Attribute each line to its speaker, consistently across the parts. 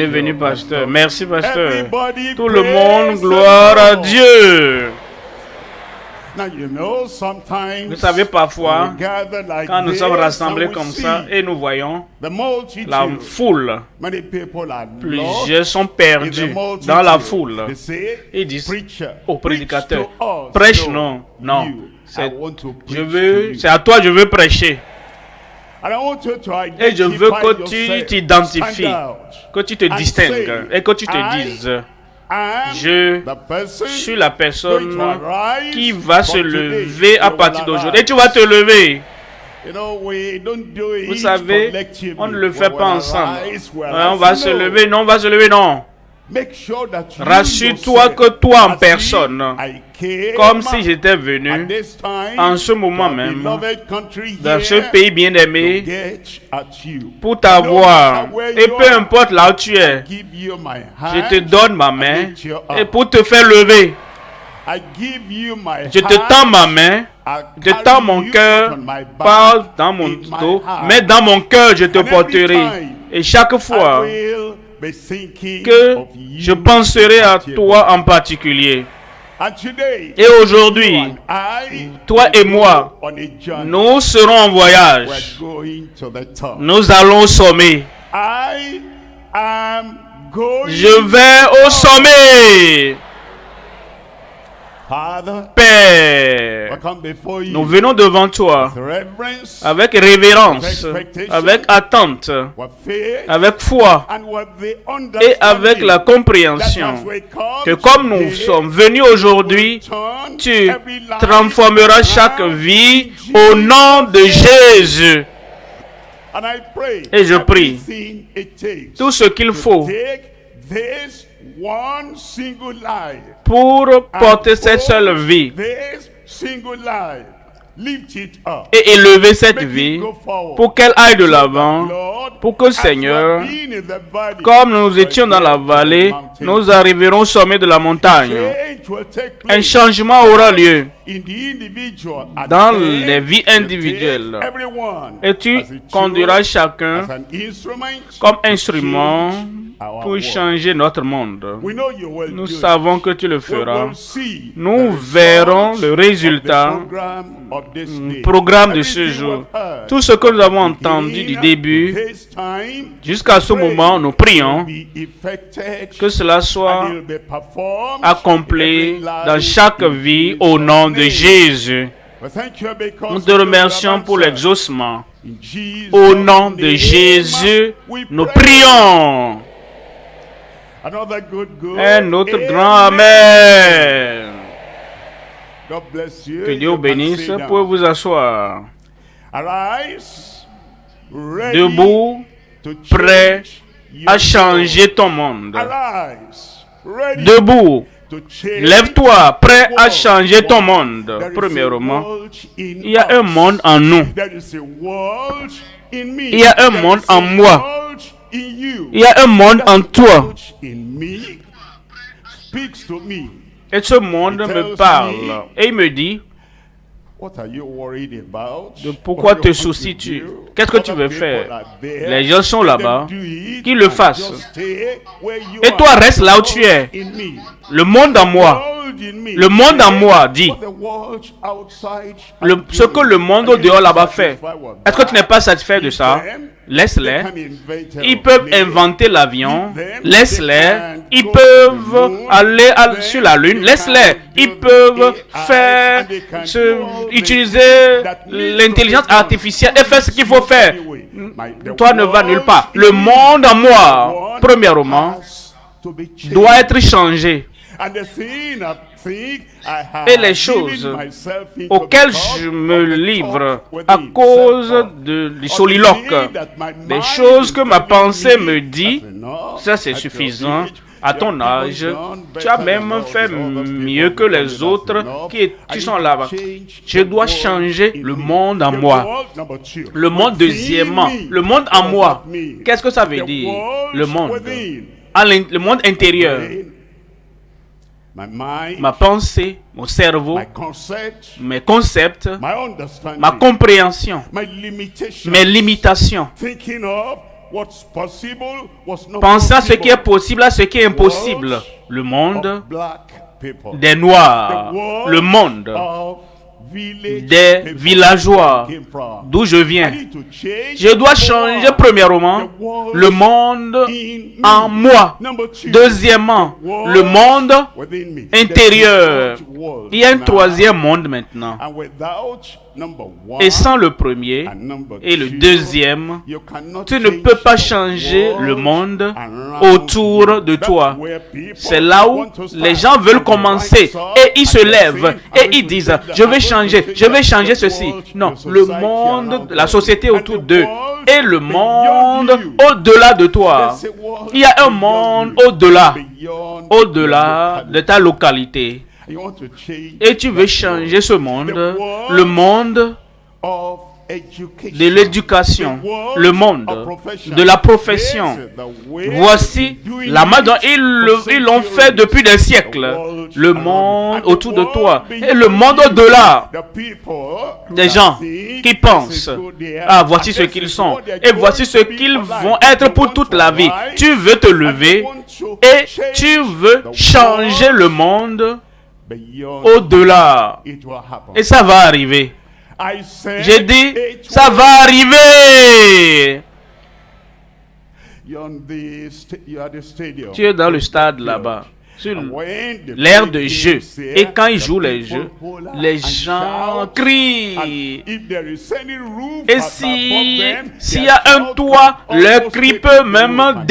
Speaker 1: Bienvenue, pasteur. Merci, pasteur. Tout le monde, gloire à Dieu. Vous savez, parfois, quand nous sommes rassemblés comme ça et nous voyons la foule, plusieurs sont perdus dans la foule. Ils disent au prédicateur, prêche, non, non, c'est à toi je veux prêcher. Et je veux que tu t'identifies, que tu te distingues et que tu te dises, je suis la personne qui va se lever à partir d'aujourd'hui. Et tu vas te lever. Vous savez, on ne le fait pas ensemble. On va se lever, non, on va se lever, non. Rassure-toi que toi en personne, comme si j'étais venu en ce moment même dans ce pays bien-aimé pour t'avoir, et peu importe là où tu es, je te donne ma main et pour te faire lever. Je te tends ma main, je te tends mon cœur, pas dans mon dos, mais dans mon cœur je te porterai. Et chaque fois que je penserai à toi en particulier. Et aujourd'hui, toi et moi, nous serons en voyage. Nous allons au sommet. Je vais au sommet. Père, nous venons devant toi avec révérence, avec attente, avec foi et avec la compréhension que comme nous sommes venus aujourd'hui, tu transformeras chaque vie au nom de Jésus. Et je prie tout ce qu'il faut pour porter cette seule vie et élever cette vie pour qu'elle aille de l'avant, pour que Seigneur, comme nous étions dans la vallée, nous arriverons au sommet de la montagne. Un changement aura lieu dans les vies individuelles et tu conduiras chacun comme instrument pour changer notre monde. Nous savons que tu le feras. Nous verrons le résultat du programme de ce jour. Tout ce que nous avons entendu du début jusqu'à ce moment, nous prions que cela soit accompli dans chaque vie au nom de Jésus. Nous te remercions pour l'exaucement. Au nom de Jésus, nous prions. Un autre grand Amen. Que Dieu vous bénisse. Vous pouvez vous asseoir. Debout, prêt à changer ton monde. Debout, lève-toi, prêt à changer ton monde. Premièrement, il y a un monde en nous. Il y a un monde en moi. Il y a un monde en toi. Et ce monde me parle. Et il me dit, de pourquoi te soucies-tu? Qu'est-ce que tu veux faire? Les gens sont là-bas. Qu'ils le fassent. Et toi, reste là où tu es. Le monde en moi. Le monde en moi dit ce que le monde au dehors là-bas fait. Est-ce que tu n'es pas satisfait de ça? Laisse-les. Ils peuvent inventer l'avion. Laisse-les. Ils peuvent aller sur la lune. Laisse-les. Ils peuvent utiliser l'intelligence artificielle et faire ce qu'il faut faire. Toi ne vas nulle part. Le monde en moi, premièrement, doit être changé. Et les choses auxquelles je me livre à cause du soliloque, des choses que ma pensée me dit, ça c'est suffisant. À ton âge, tu as même fait mieux que les autres qui sont là-bas. Je dois changer le monde en moi. Le monde deuxièmement, le monde en moi. Qu'est-ce que ça veut dire? Le monde intérieur. Ma pensée, mon cerveau, mes concepts, ma compréhension, mes limitations. Pensant à ce qui est possible à ce qui est impossible. Le monde des Noirs, le monde des villageois d'où je viens. Je dois changer premièrement le monde en moi. Deuxièmement, le monde intérieur. Il y a un troisième monde maintenant. Et sans le premier et le deuxième, tu ne peux pas changer le monde autour de toi. C'est là où les gens veulent commencer et ils se lèvent et ils disent « Je vais changer ceci ». Non, le monde, la société autour d'eux et le monde au-delà de toi. Il y a un monde au-delà de ta localité. Et tu veux changer ce monde, le monde de l'éducation, le monde de la profession. Voici la main dont ils l'ont fait depuis des siècles. Le monde autour de toi et le monde au-delà. Des gens qui pensent, ah, voici ce qu'ils sont et voici ce qu'ils vont être pour toute la vie. Tu veux te lever et tu veux changer le monde au-delà. Et ça va arriver. J'ai dit, ça va arriver. Tu es dans le stade là-bas, sur l'aire de jeu. Et quand ils jouent les jeux, les gens crient. Et s'il y a un toit, leur cri peut même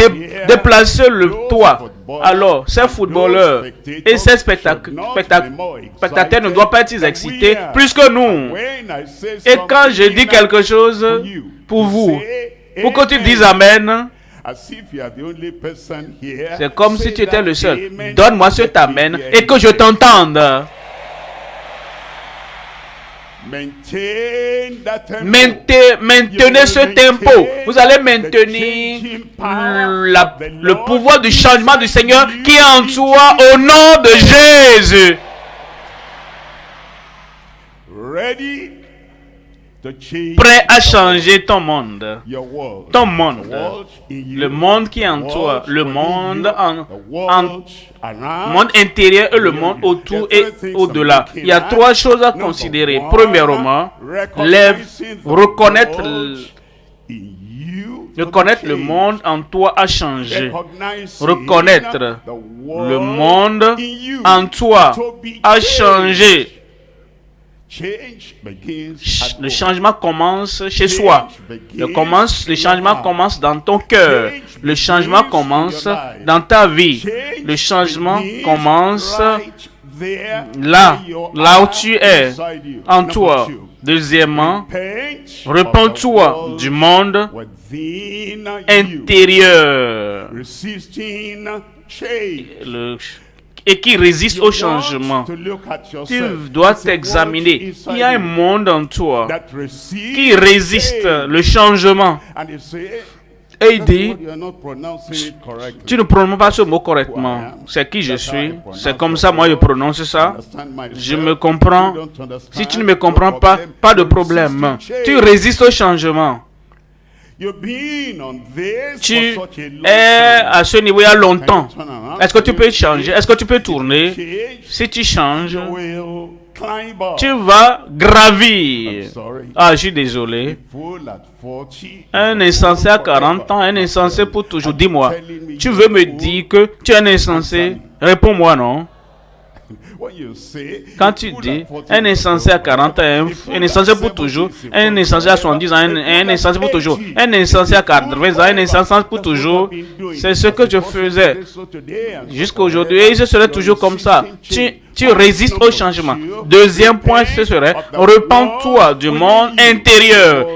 Speaker 1: déplacer le toit. Alors, ces footballeurs et ces spectateurs ne doivent pas être excités plus que nous. Et quand je dis quelque chose pour vous, pour que tu dises Amen, c'est comme si tu étais le seul. Donne-moi cet Amen et que je t'entende. Maintenez ce tempo. Vous allez maintenir le pouvoir du changement du Seigneur qui est en toi au nom de Jésus. Prêt à changer ton monde. Ton monde. Le monde qui est en toi. Le monde monde intérieur et le monde autour et au-delà. Il y a trois choses à considérer. Premièrement, reconnaître le monde en toi a changé. Reconnaître le monde en toi a changé. Le changement commence chez soi. Le changement commence dans ton cœur. Le changement commence dans ta vie. Le changement commence là où tu es, en toi. Deuxièmement, repens-toi du monde intérieur et qui résiste au changement. Tu dois t'examiner. Il y a un monde en toi qui résiste le changement. Et il dit, tu ne prononces pas ce mot correctement. C'est qui je suis. C'est comme ça, moi je prononce ça. Je me comprends. Si tu ne me comprends pas, pas de problème. Tu résistes au changement. Tu es à ce niveau il y a longtemps. Est-ce que tu peux changer? Est-ce que tu peux tourner? Si tu changes, tu vas gravir. Ah, je suis désolé. Un insensé à 40 ans, un insensé pour toujours. Dis-moi, tu veux me dire que tu es un insensé? Réponds-moi non. Quand tu dis un insensé à 40 ans, un insensé pour toujours, un insensé à 70 ans, un insensé pour toujours, un insensé à 80 ans, un insensé pour toujours, c'est ce que je faisais jusqu'à aujourd'hui et je serai toujours comme ça. Tu résistes au changement. Deuxième point, ce serait repens-toi du monde intérieur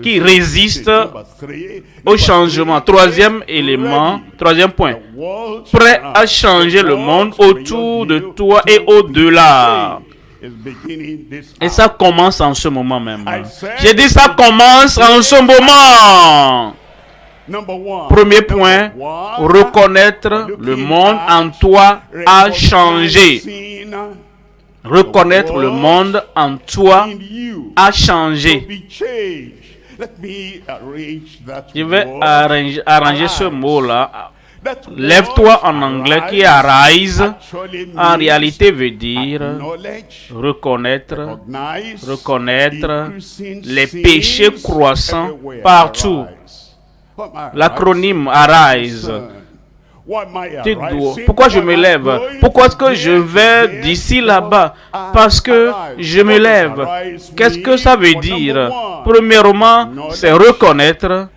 Speaker 1: qui résiste au changement. Troisième point, prêt à changer le monde autour de toi et au-delà. Et ça commence en ce moment même. J'ai dit ça commence en ce moment. Premier point, reconnaître le monde en toi a changé. Reconnaître le monde en toi a changé. Je vais arranger ce mot-là. Lève-toi en anglais qui est arise, en réalité veut dire reconnaître les péchés croissants partout. L'acronyme arise. Pourquoi je me lève? Pourquoi est-ce que je vais d'ici là-bas? Parce que je me lève. Qu'est-ce que ça veut dire? Premièrement, c'est reconnaître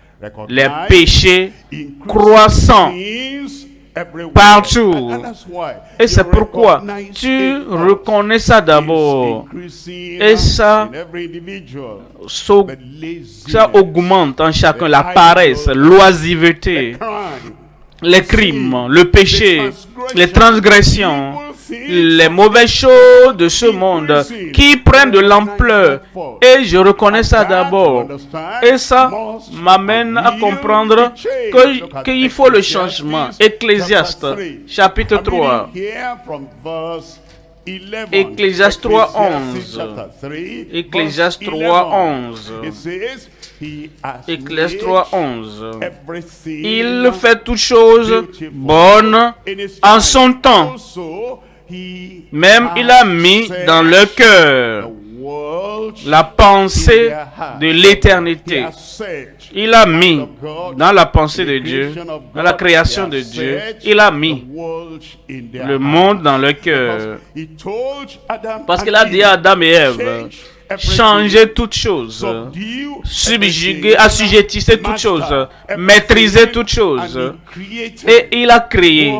Speaker 1: les péchés croissants partout. Et c'est pourquoi tu reconnais ça d'abord. Et ça augmente en chacun la paresse, l'oisiveté, les crimes, le péché, les transgressions, les mauvaises choses de ce monde qui prennent de l'ampleur. Et je reconnais ça d'abord. Et ça m'amène à comprendre qu'il faut le changement. Ecclésiaste, chapitre 3. Ecclésiaste 3, 11. Ecclésiaste 3, 11. Ecclésiaste 3, 11. Il fait toutes choses bonnes en son temps. Même il a mis dans leur cœur la pensée de l'éternité. Il a mis dans la pensée de Dieu, dans la création de Dieu, il a mis le monde dans leur cœur. Parce qu'il a dit à Adam et Ève, changez toutes choses, subjuguer, assujettissez toutes choses, maîtriser toutes choses. Et il a créé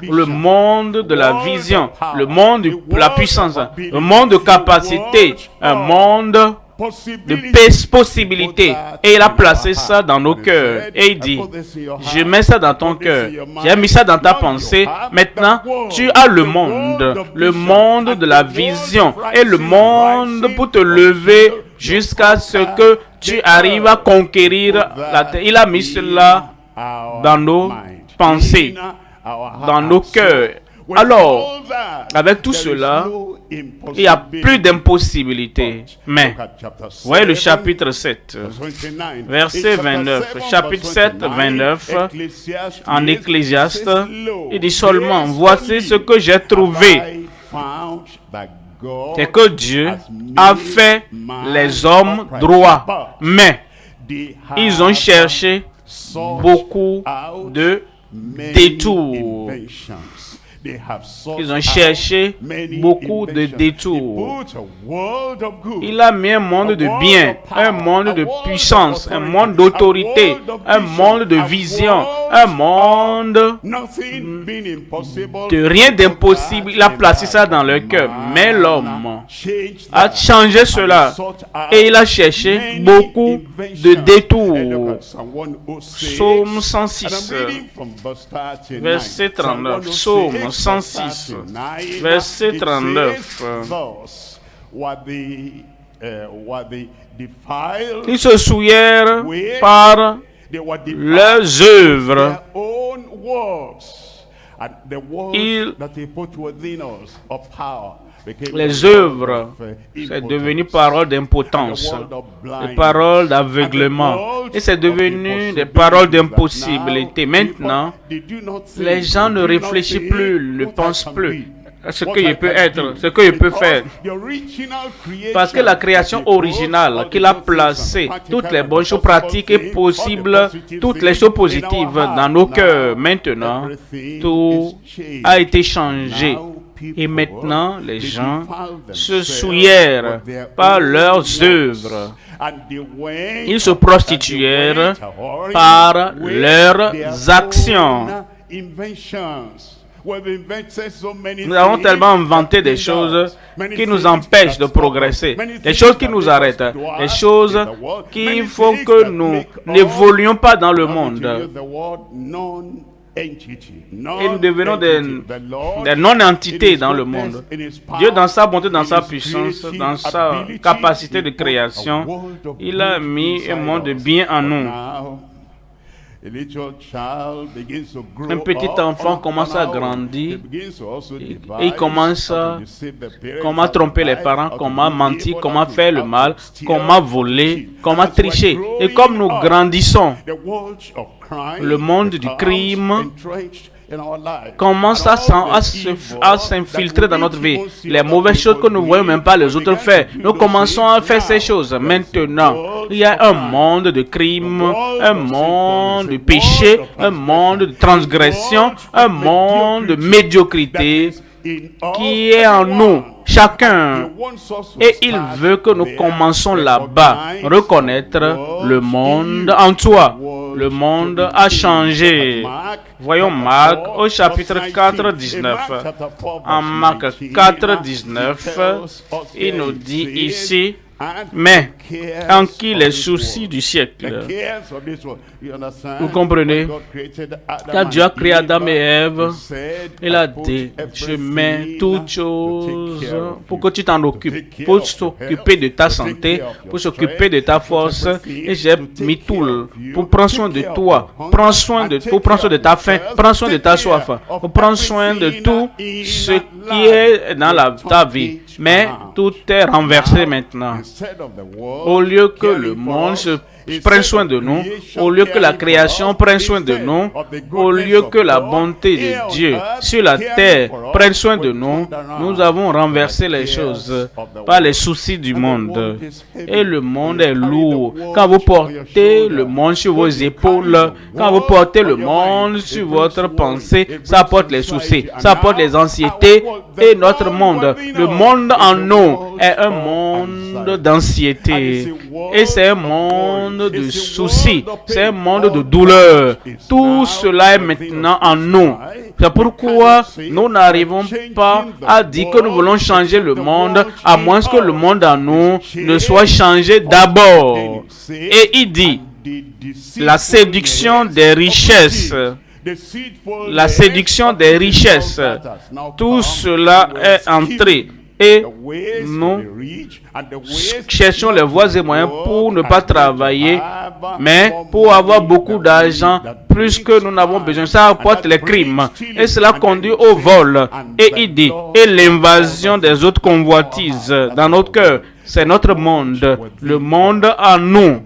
Speaker 1: le monde de la vision, le monde de la puissance, le monde de capacité, un monde de possibilités. Et il a placé ça dans nos cœurs. Et il dit, je mets ça dans ton cœur. J'ai mis ça dans ta pensée. Maintenant, tu as le monde de la vision. Et le monde pour te lever jusqu'à ce que tu arrives à conquérir la terre. Il a mis cela dans nos pensées, dans nos cœurs. Alors, avec tout cela, il n'y a plus d'impossibilité. Mais, voyez le chapitre 7, verset 29. Chapitre 7, 29, en Ecclésiaste, il dit seulement, voici ce que j'ai trouvé. C'est que Dieu a fait les hommes droits. Mais, ils ont cherché beaucoup de détours. Ils ont cherché beaucoup de détours. Il a mis un monde de bien, un monde de puissance, un monde d'autorité, un monde de vision, un monde de rien d'impossible. Il a placé ça dans leur cœur. Mais l'homme a changé cela et il a cherché beaucoup de détours. Psaume 106, verset 39. Psaume 106, verset 39. Ils se souillèrent par leurs œuvres. Les œuvres, c'est devenu parole d'impotence, des paroles d'aveuglement, et c'est devenu des paroles d'impossibilité. Maintenant, les gens ne réfléchissent plus, ne pensent plus à ce que je peux être, ce que je peux faire. Parce que la création originale qu'il a placée, toutes les bonnes choses pratiques et possibles, toutes les choses positives dans nos cœurs, maintenant, tout a été changé. Et maintenant, les gens se souillèrent par leurs œuvres. Ils se prostituèrent par leurs actions. Nous avons tellement inventé des choses qui nous empêchent de progresser, des choses qui nous arrêtent, des choses qui font que nous n'évoluons pas dans le monde. Et nous devenons des non-entités dans le monde. Dieu, dans sa bonté, dans sa puissance, dans sa capacité de création, il a mis un monde de bien en nous. Un petit enfant commence à grandir et il commence à comment tromper les parents, comment mentir, comment faire le mal, comment voler, comment tricher. Et comme nous grandissons, le monde du crime commence à s'infiltrer dans notre vie. Les mauvaises choses que nous ne voyons même pas les autres faire, nous commençons à faire ces choses. Maintenant, il y a un monde de crime, un monde de péché, un monde de transgression, un monde de médiocrité qui est en nous, chacun. Et il veut que nous commençons là-bas, reconnaître le monde en toi. Le monde a changé. Voyons Marc au chapitre 4, 19. En Marc 4, 19, il nous dit ici, mais en qui les soucis du siècle. Vous comprenez? Quand Dieu a créé Adam et Ève, il a dit, je mets toutes choses pour que tu t'en occupes, pour s'occuper de ta santé, pour s'occuper de ta force, et j'ai mis tout pour prendre soin de toi, pour prendre soin de ta faim, prendre soin de ta soif, pour prendre soin de tout ce qui est dans ta vie. Mais tout est renversé maintenant. Au lieu que le monde prenne soin de nous, au lieu que la création prenne soin de nous, au lieu que la bonté de Dieu sur la terre prenne soin de nous, nous avons renversé les choses par les soucis du monde. Et le monde est lourd. Quand vous portez le monde sur vos épaules, quand vous portez le monde sur votre pensée, ça apporte les soucis, ça apporte les anxiétés et notre monde. Le monde en nous est un monde d'anxiété et c'est un monde de soucis, c'est un monde de douleur. Tout cela est maintenant en nous. C'est pourquoi nous n'arrivons pas à dire que nous voulons changer le monde, à moins que le monde en nous ne soit changé d'abord. Et il dit, la séduction des richesses. La séduction des richesses. Tout cela est entré. Et nous cherchons les voies et moyens pour ne pas travailler, mais pour avoir beaucoup d'argent, plus que nous n'avons besoin. Ça apporte les crimes. Et cela conduit au vol. Et il dit, et l'invasion des autres convoitises dans notre cœur. C'est notre monde, le monde en nous,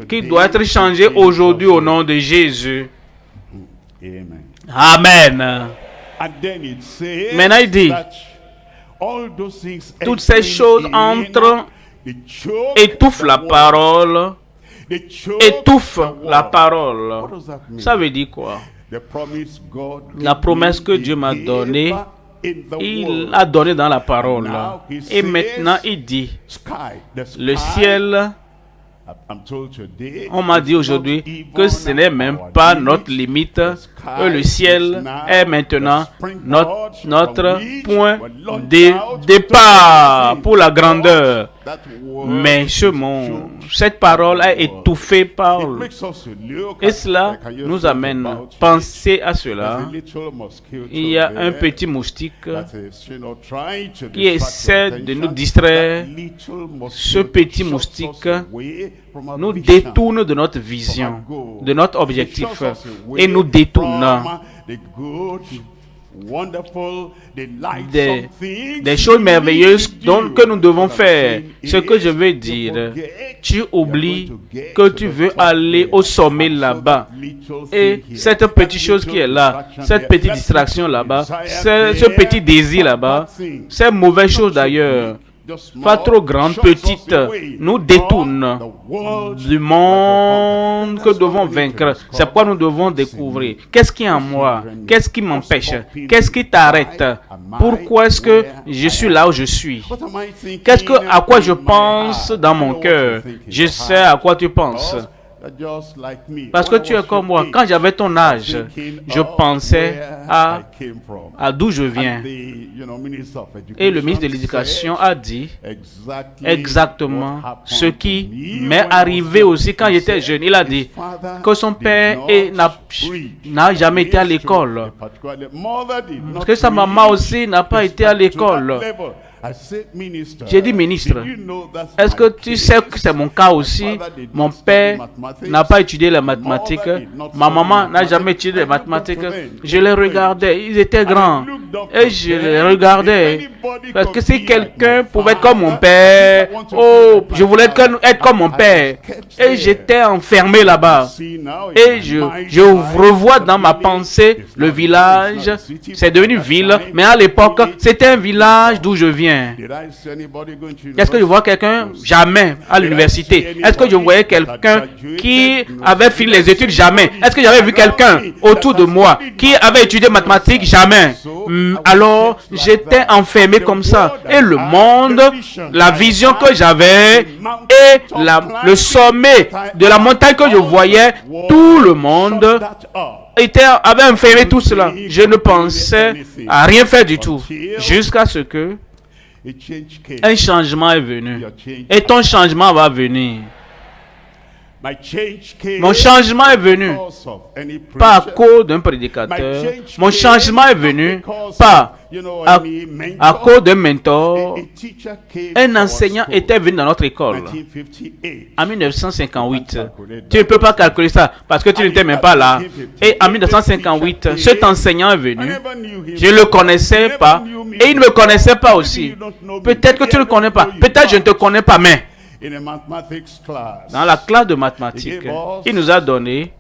Speaker 1: qui doit être changé aujourd'hui au nom de Jésus. Amen. Maintenant il dit, toutes ces choses entrent, étouffent la parole, étouffent la parole. Ça veut dire quoi? La promesse que Dieu m'a donnée, il a donné dans la parole. Et maintenant il dit, le ciel, on m'a dit aujourd'hui que ce n'est même pas notre limite, que le ciel est maintenant notre point de départ pour la grandeur. Mais ce monde, cette parole est étouffée par... Et cela nous amène à penser à cela. Il y a un petit moustique qui essaie de nous distraire. Ce petit moustique nous détourne de notre vision, de notre objectif, et nous détourne des choses merveilleuses que nous devons faire. Ce que je veux dire, tu oublies que tu veux aller au sommet là-bas. Et cette petite chose qui est là, cette petite distraction là-bas, ce petit désir là-bas, ces mauvaises choses d'ailleurs, pas trop grandes, petites, nous détournent du monde que nous devons vaincre. C'est pourquoi nous devons découvrir qu'est-ce qui est en moi, qu'est-ce qui m'empêche, qu'est-ce qui t'arrête, pourquoi est-ce que je suis là où je suis, à quoi je pense dans mon cœur. Je sais à quoi tu penses. Parce que tu es comme moi. Quand j'avais ton âge, je pensais à d'où je viens. Et le ministre de l'Éducation a dit exactement ce qui m'est arrivé aussi quand j'étais jeune. Il a dit que son père n'a jamais été à l'école. Que sa maman aussi n'a pas été à l'école. J'ai dit, ministre, est-ce que tu sais que c'est mon cas aussi? Mon père n'a pas étudié les mathématiques. Ma maman n'a jamais étudié les mathématiques. Je les regardais, ils étaient grands. Et je les regardais. Parce que si quelqu'un pouvait être comme mon père, oh, je voulais être comme mon père. Et j'étais enfermé là-bas. Et je revois dans ma pensée le village. C'est devenu ville, mais à l'époque, c'était un village d'où je viens. Est-ce que je vois quelqu'un? Jamais à l'université. Est-ce que je voyais quelqu'un qui avait fini les études? Jamais. Est-ce que j'avais vu quelqu'un autour de moi qui avait étudié mathématiques? Jamais. Alors, j'étais enfermé comme ça. Et le monde, la vision que j'avais et le sommet de la montagne que je voyais, tout le monde avait enfermé tout cela. Je ne pensais à rien faire du tout. Jusqu'à ce que un changement est venu. Et ton changement va venir. Mon changement est venu pas à cause d'un prédicateur. Mon changement est venu pas à cause d'un mentor. Un enseignant était venu dans notre école en 1958. Tu ne peux pas calculer ça parce que tu n'étais même pas là. Et en 1958, cet enseignant est venu. Je ne le connaissais pas et il ne me connaissait pas aussi. Peut-être que tu ne le connais pas. Peut-être que je ne te connais pas, mais dans la classe de mathématiques, il nous a donné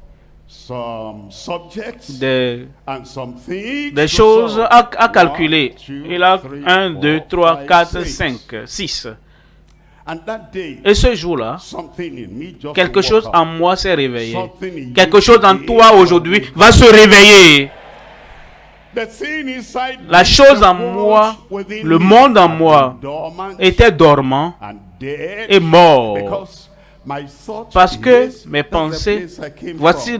Speaker 1: des choses à calculer. Il a 1, 2, 3, 4, 5, 6. Et ce jour-là, quelque chose en moi s'est réveillé. Quelque chose en toi aujourd'hui va se réveiller. La chose en moi, le monde en moi était dormant et mort. Parce que mes pensées, voici,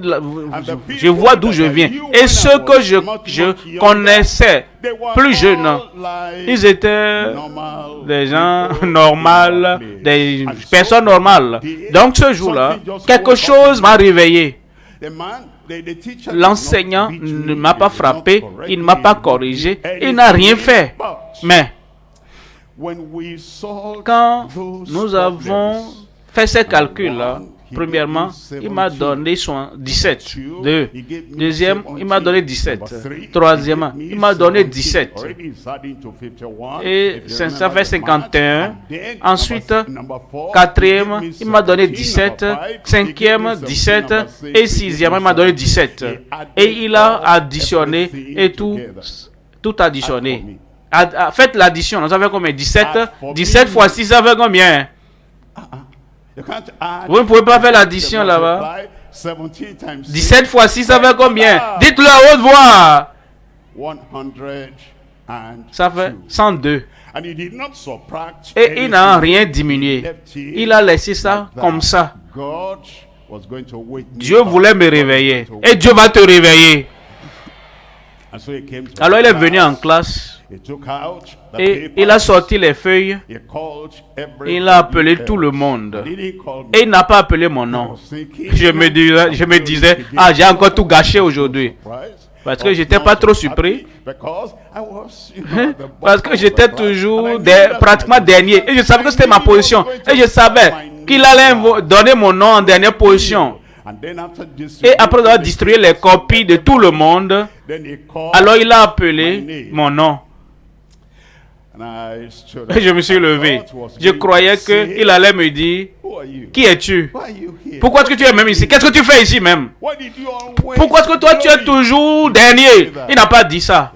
Speaker 1: je vois d'où je viens. Et ceux que je connaissais plus jeunes, ils étaient des gens normaux, des personnes normales. Donc ce jour-là, quelque chose m'a réveillé. L'enseignant ne m'a pas frappé, il ne m'a pas corrigé, il n'a rien fait. Mais quand nous avons fait ces calculs-là, premièrement, il m'a donné 17. Deuxième, il m'a donné 17. Troisièmement, il m'a donné 17. Et ça fait 51. Ensuite, quatrième, il m'a donné 17. Cinquième, 17. Et sixième, il m'a donné 17. Et il a additionné et tout additionné. Faites l'addition, ça fait combien? 17. 17 fois 6, ça fait combien? Vous ne pouvez pas faire l'addition là-bas. 17 fois 6, ça fait combien? Dites-le à haute voix. Ça fait 102. Et il n'a rien diminué. Il a laissé ça comme ça. Dieu voulait me réveiller. Et Dieu va te réveiller. Alors il est venu en classe. Et il a sorti les feuilles. Il a appelé tout le monde. Et il n'a pas appelé mon nom. Je me disais, ah, j'ai encore tout gâché aujourd'hui. Parce que j'étais pas trop surpris. Parce que j'étais toujours pratiquement dernier. Et je savais que c'était ma position. Et je savais qu'il allait donner mon nom en dernière position. Et après avoir distribué les copies de tout le monde, alors il a appelé mon nom. Et je me suis levé. Je croyais qu'il allait me dire, qui es-tu? Pourquoi est-ce que tu es même ici? Qu'est-ce que tu fais ici même? Pourquoi est-ce que toi tu es toujours dernier? Il n'a pas dit ça.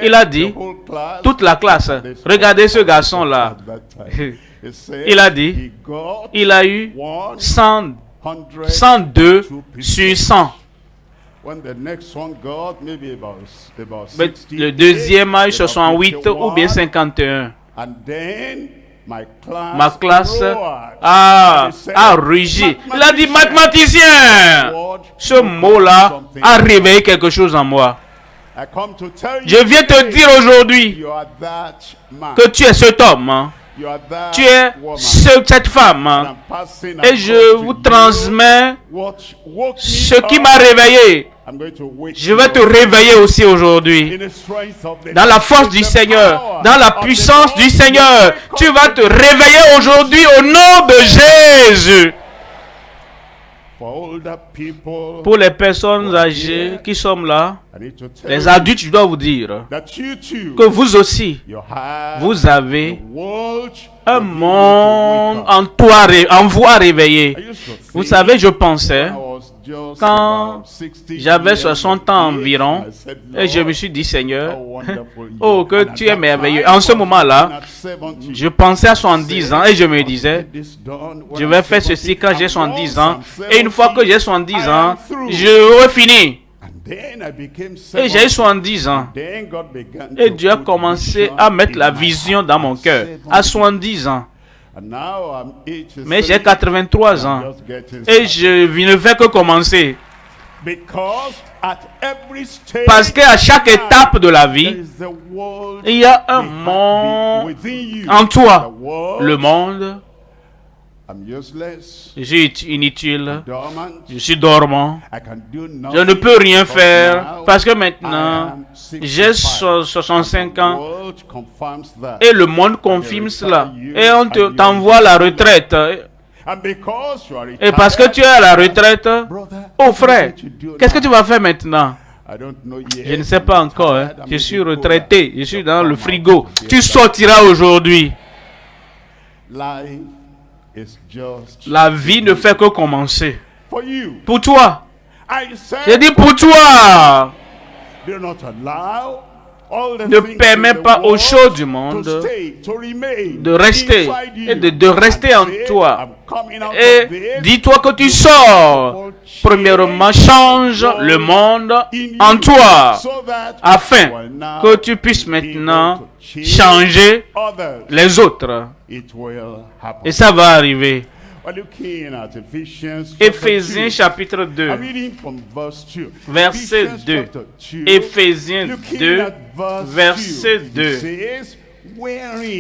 Speaker 1: Il a dit, toute la classe, regardez ce garçon-là. Il a dit, il a eu 102 sur 100. Le deuxième a eu 68 ou bien 51. Ma classe a rugi. Il a dit mathématicien. Ce mot-là a réveillé quelque chose en moi. Je viens te dire aujourd'hui que tu es cet homme. Tu es cette femme. Et je vous transmets ce qui m'a réveillé. Je vais te réveiller aussi aujourd'hui. Dans la force du Seigneur, dans la puissance du Seigneur, tu vas te réveiller aujourd'hui au nom de Jésus. Pour les personnes âgées qui sont là, les adultes, je dois vous dire que vous aussi, vous avez un monde en vous à réveiller. Vous savez, je pensais, quand j'avais 60 ans environ, et je me suis dit, Seigneur, oh, que tu es merveilleux. En ce moment-là, je pensais à 70 ans et je me disais, je vais faire ceci quand j'ai 70 ans. Et une fois que j'ai 70 ans, je fini. Et j'ai eu 70 ans. Et Dieu a commencé à mettre la vision dans mon cœur. À 70 ans. Mais j'ai 83 ans. Et je ne fais que commencer. Parce qu'à chaque étape de la vie, il y a un monde en toi. Le monde. Je suis inutile. Je suis dormant. Je ne peux rien faire parce que maintenant, j'ai 65 ans et le monde confirme cela. Et on t'envoie à la retraite. Et parce que tu es à la retraite, oh frère, qu'est-ce que tu vas faire maintenant? Je ne sais pas encore. Je suis retraité. Je suis dans le frigo. Tu sortiras aujourd'hui. La vie ne fait que commencer. Pour toi. J'ai dit pour toi. Ne permets pas aux choses du monde de rester et de rester en toi. Et dis-toi que tu sors. Premièrement, change le monde en toi afin que tu puisses maintenant changer les autres. Et ça va arriver. Éphésiens chapitre 2, verset 2. Éphésiens 2, verset 2.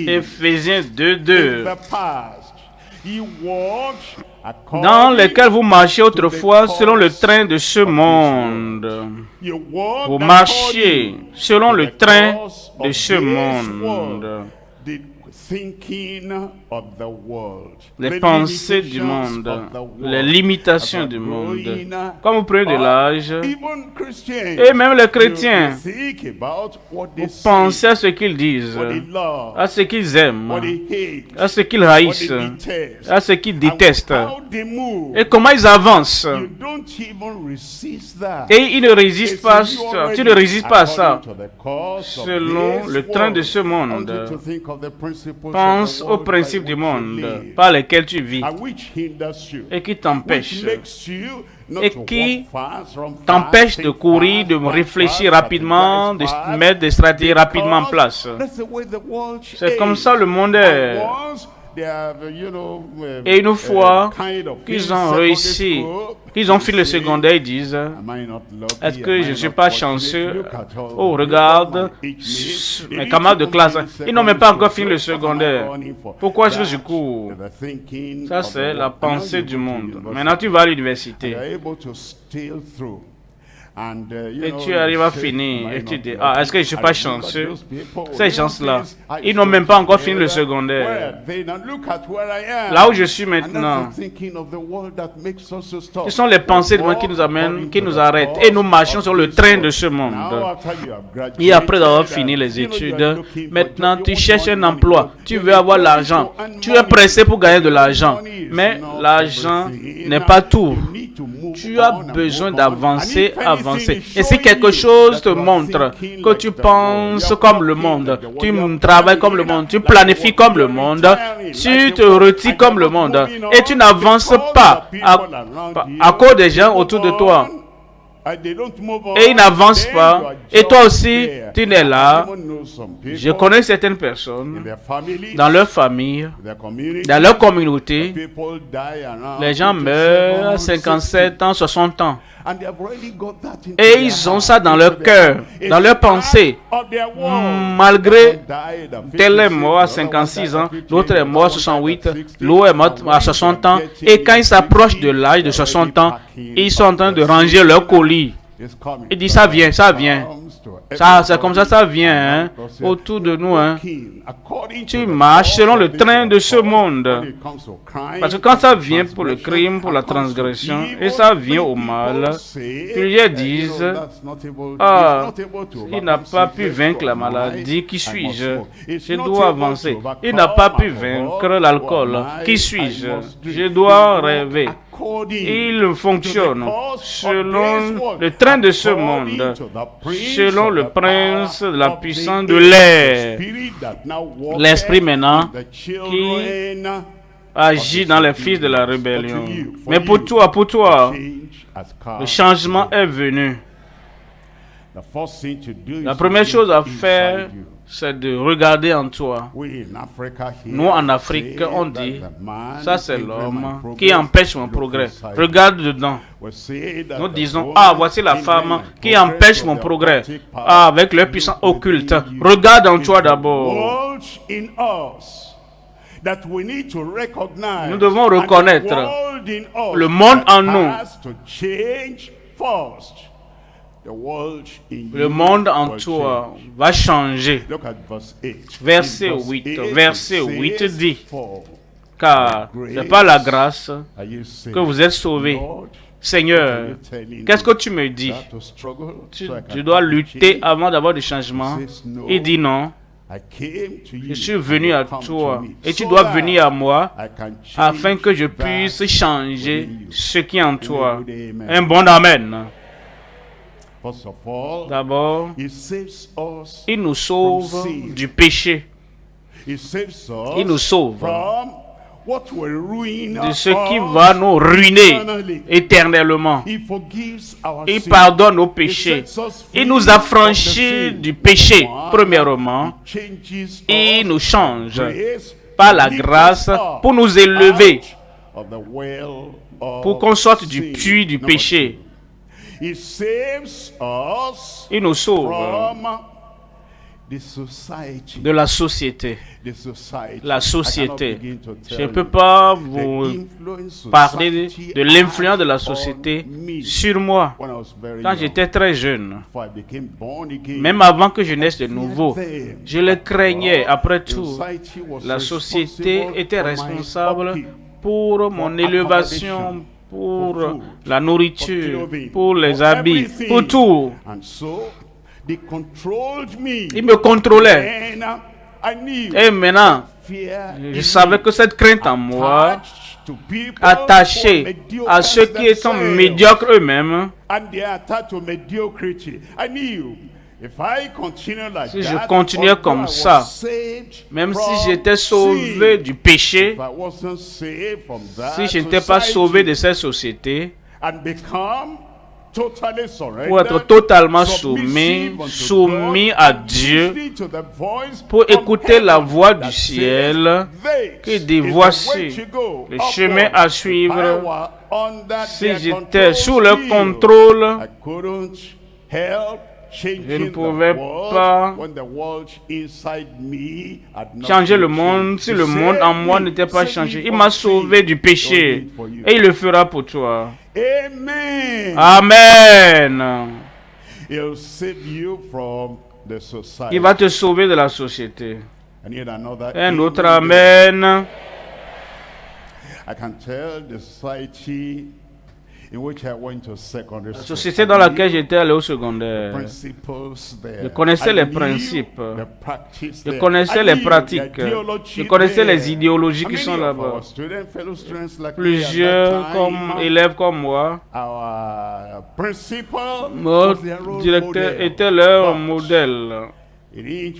Speaker 1: Éphésiens 2, 2. Dans lesquels vous marchiez autrefois selon le train de ce monde. Vous marchiez selon le train de ce monde. Les pensées du monde, les limitations du monde. Quand vous prenez de l'âge, et même les chrétiens, vous pensez à ce qu'ils disent, à ce qu'ils aiment, à ce qu'ils haïssent, à ce qu'ils détestent, et comment ils avancent. Et ils ne résistent pas, tu ne résistes pas à ça. Selon le train de ce monde, pense aux principes du monde par lesquels tu vis et qui t'empêchent de courir, de réfléchir rapidement, de mettre des stratégies rapidement en place. C'est comme ça le monde est. Et une fois qu'ils ont réussi, qu'ils ont fini le secondaire, ils disent, est-ce que je ne suis pas chanceux? Oh, regarde, mes camarades de classe, ils n'ont même pas encore fini le secondaire. Pourquoi est-ce que je cours? Ça, c'est la pensée du monde. Maintenant, tu vas à l'université. Et tu arrives à finir et tu dis, est-ce que je ne suis pas chanceux? Ces gens-là, ils n'ont même pas encore fini le secondaire. Là où je suis maintenant, ce sont les pensées de moi qui nous amènent, qui nous arrêtent. Et nous marchons sur le train de ce monde. Et après avoir fini les études, maintenant tu cherches un emploi. Tu veux avoir l'argent. Tu es pressé pour gagner de l'argent. Mais l'argent n'est pas tout. Tu as besoin d'avancer, avancer. Et si quelque chose te montre que tu penses comme le monde, tu travailles comme le monde, tu planifies comme le monde, tu te retires comme le monde et tu n'avances pas à cause des gens autour de toi. Et ils n'avancent pas. Et toi aussi, tu n'es là. Je connais certaines personnes dans leur famille, dans leur communauté. Les gens meurent à 57 ans, 60 ans. Et ils ont ça dans leur cœur, dans leur pensée. Malgré tel est mort à 56 ans, l'autre est mort à 68, l'autre est mort à 60 ans. Et quand ils s'approchent de l'âge de 60 ans, ils sont en train de ranger leur colis. Il dit, ça vient, ça vient. C'est comme ça vient autour de nous. Tu marches selon le train de ce monde. Parce que quand ça vient pour le crime, pour la transgression, et ça vient au mal, plusieurs disent, il n'a pas pu vaincre la maladie, qui suis-je? Je dois avancer. Il n'a pas pu vaincre l'alcool, qui suis-je? Je dois rêver. Il fonctionne selon le train de ce monde, selon le prince de la puissance de l'air. L'esprit maintenant qui agit dans les fils de la rébellion. Mais pour toi, le changement est venu. La première chose à faire, c'est de regarder en toi. Nous, en Afrique, on dit, ça c'est l'homme qui empêche mon progrès. Regarde dedans. Nous disons, voici la femme qui empêche mon progrès. Avec leur puissance occulte. Regarde en toi d'abord. Nous devons reconnaître le monde en nous. Le monde en toi va changer. Verset 8 dit, car c'est par la grâce que vous êtes sauvés. Seigneur, qu'est-ce que tu me dis? Je dois lutter avant d'avoir du changement. Il dit non. Je suis venu à toi et tu dois venir à moi afin que je puisse changer ce qui est en toi. Un bon amen. D'abord, il nous sauve du péché. Il nous sauve de ce qui va nous ruiner éternellement. Il pardonne nos péchés. Il nous affranchit du péché, premièrement. Il nous change par la grâce pour nous élever, pour qu'on sorte du puits du péché. Il nous sauve de la société. La société. Je ne peux pas vous parler de l'influence de la société sur moi. Quand j'étais très jeune, même avant que je naisse de nouveau, je le craignais. Après tout, la société était responsable pour mon élévation, pour la nourriture, pour les habits, pour tout. Il me contrôlait. Et maintenant, je savais que cette crainte en moi, attachée à ceux qui sont médiocres eux-mêmes, si je continuais comme ça, même si j'étais sauvé du péché, si je n'étais pas sauvé de cette société, pour être totalement soumis à Dieu, pour écouter la voix du ciel qui dit voici le chemin à suivre. Si j'étais sous leur contrôle, je ne pouvais pas changer le monde si le monde en moi n'était pas changé. Il m'a sauvé du péché et il le fera pour toi. Amen. Il va te sauver de la société. Un autre amen. La société dans laquelle j'étais allé au secondaire, je connaissais les principes, je connaissais les pratiques, je connaissais les idéologies qui sont là-bas. Plusieurs élèves comme moi, mon directeur était leur modèle. Mais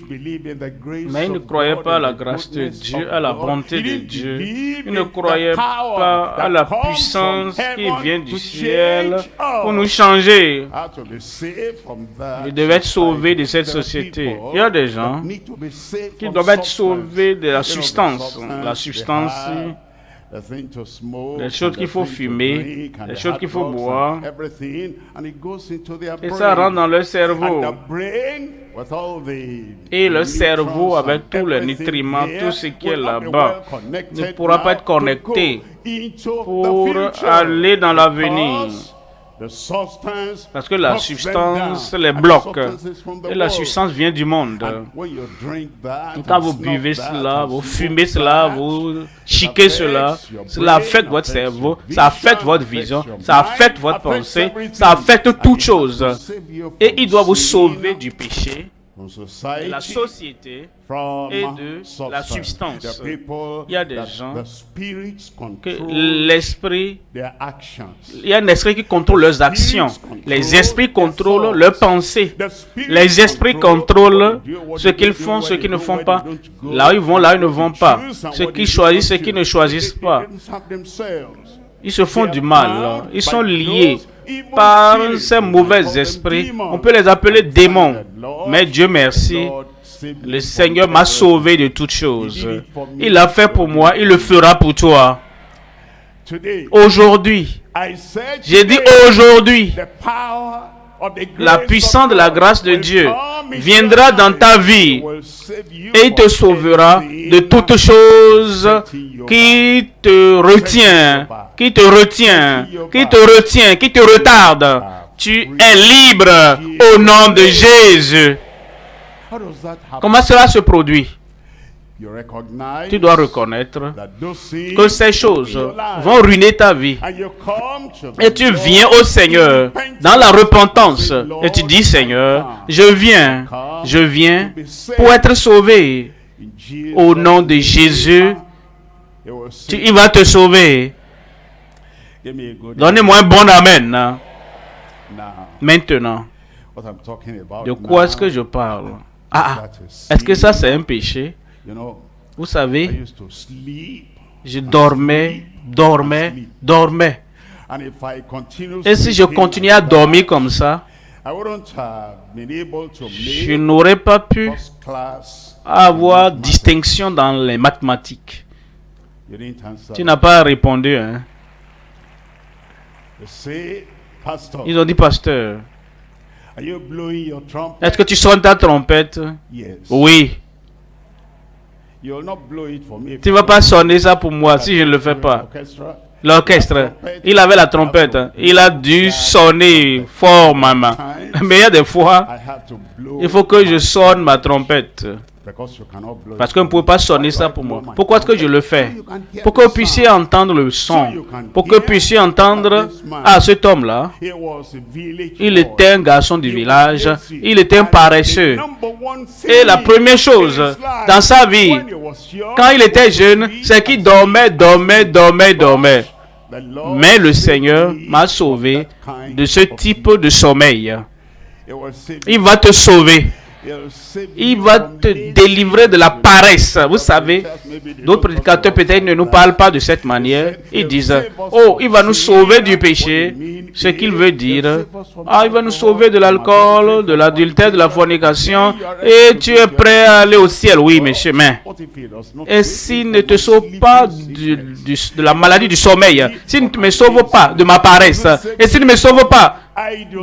Speaker 1: ils ne croyaient pas à la grâce de Dieu, à la bonté de Dieu. Ils ne croyaient pas à la puissance qui vient du ciel pour nous changer. Ils devaient être sauvés de cette société. Il y a des gens qui doivent être sauvés de la substance. La substance les choses qu'il faut fumer, les choses qu'il faut boire, et ça rentre dans leur cerveau. Et le cerveau, avec tous les nutriments, tout ce qui est là-bas, ne pourra pas être connecté pour aller dans l'avenir. Parce que la substance les bloque. Et la substance vient du monde. Et quand vous buvez cela, vous fumez cela, vous chiquez cela, cela affecte votre cerveau, ça affecte votre vision, ça affecte votre pensée, ça affecte toutes choses. Et il doit vous sauver du péché, de la société et de la substance. Il y a des gens que l'esprit, il y a un esprit qui contrôle leurs actions. Les esprits contrôlent leurs pensées. Les esprits contrôlent ce qu'ils font, ce qu'ils ne font pas. Là où ils vont, là où ils ne vont pas. Ce qu'ils choisissent, ce qu'ils ne choisissent pas. Ils se font du mal. Ils sont liés par ces mauvais esprits. On peut les appeler démons. Mais Dieu merci, le Seigneur m'a sauvé de toutes choses. Il l'a fait pour moi, il le fera pour toi. Aujourd'hui, j'ai dit aujourd'hui, la puissance de la grâce de Dieu viendra dans ta vie et il te sauvera de toutes choses qui te retient, qui te retarde. Tu es libre au nom de Jésus. Comment cela se produit? Tu dois reconnaître que ces choses vont ruiner ta vie. Et tu viens au Seigneur dans la repentance. Et tu dis, Seigneur, je viens pour être sauvé. Au nom de Jésus, il va te sauver. Donnez-moi un bon amen. Maintenant, de quoi est-ce que je parle? Est-ce que ça c'est un péché? Vous savez, je dormais. Et si je continuais à dormir comme ça, je n'aurais pas pu avoir distinction dans les mathématiques. Tu n'as pas répondu, hein? Ils ont dit, pasteur, est-ce que tu sonnes ta trompette? Oui. Tu ne vas pas sonner ça pour moi si je ne le fais pas. L'orchestre, il avait la trompette. Il a dû sonner fort, maman. Mais il y a des fois, il faut que je sonne ma trompette. Parce que vous ne pouvez pas sonner ça pour moi. Pourquoi est-ce que je le fais? Pour que vous puissiez entendre le son. Pour que vous puissiez entendre, cet homme-là, il était un garçon du village. Il était un paresseux. Et la première chose dans sa vie, quand il était jeune, c'est qu'il dormait. Mais le Seigneur m'a sauvé de ce type de sommeil. Il va te sauver. Il va te délivrer de la paresse. Vous savez, d'autres prédicateurs peut-être ne nous parlent pas de cette manière. Ils disent, oh, il va nous sauver du péché. Ce qu'il veut dire, il va nous sauver de l'alcool, de l'adultère, de la fornication. Et tu es prêt à aller au ciel. Oui, monsieur, mais. Et s'il ne te sauve pas de la maladie du sommeil, s'il ne me sauve pas de ma paresse, et s'il ne me sauve pas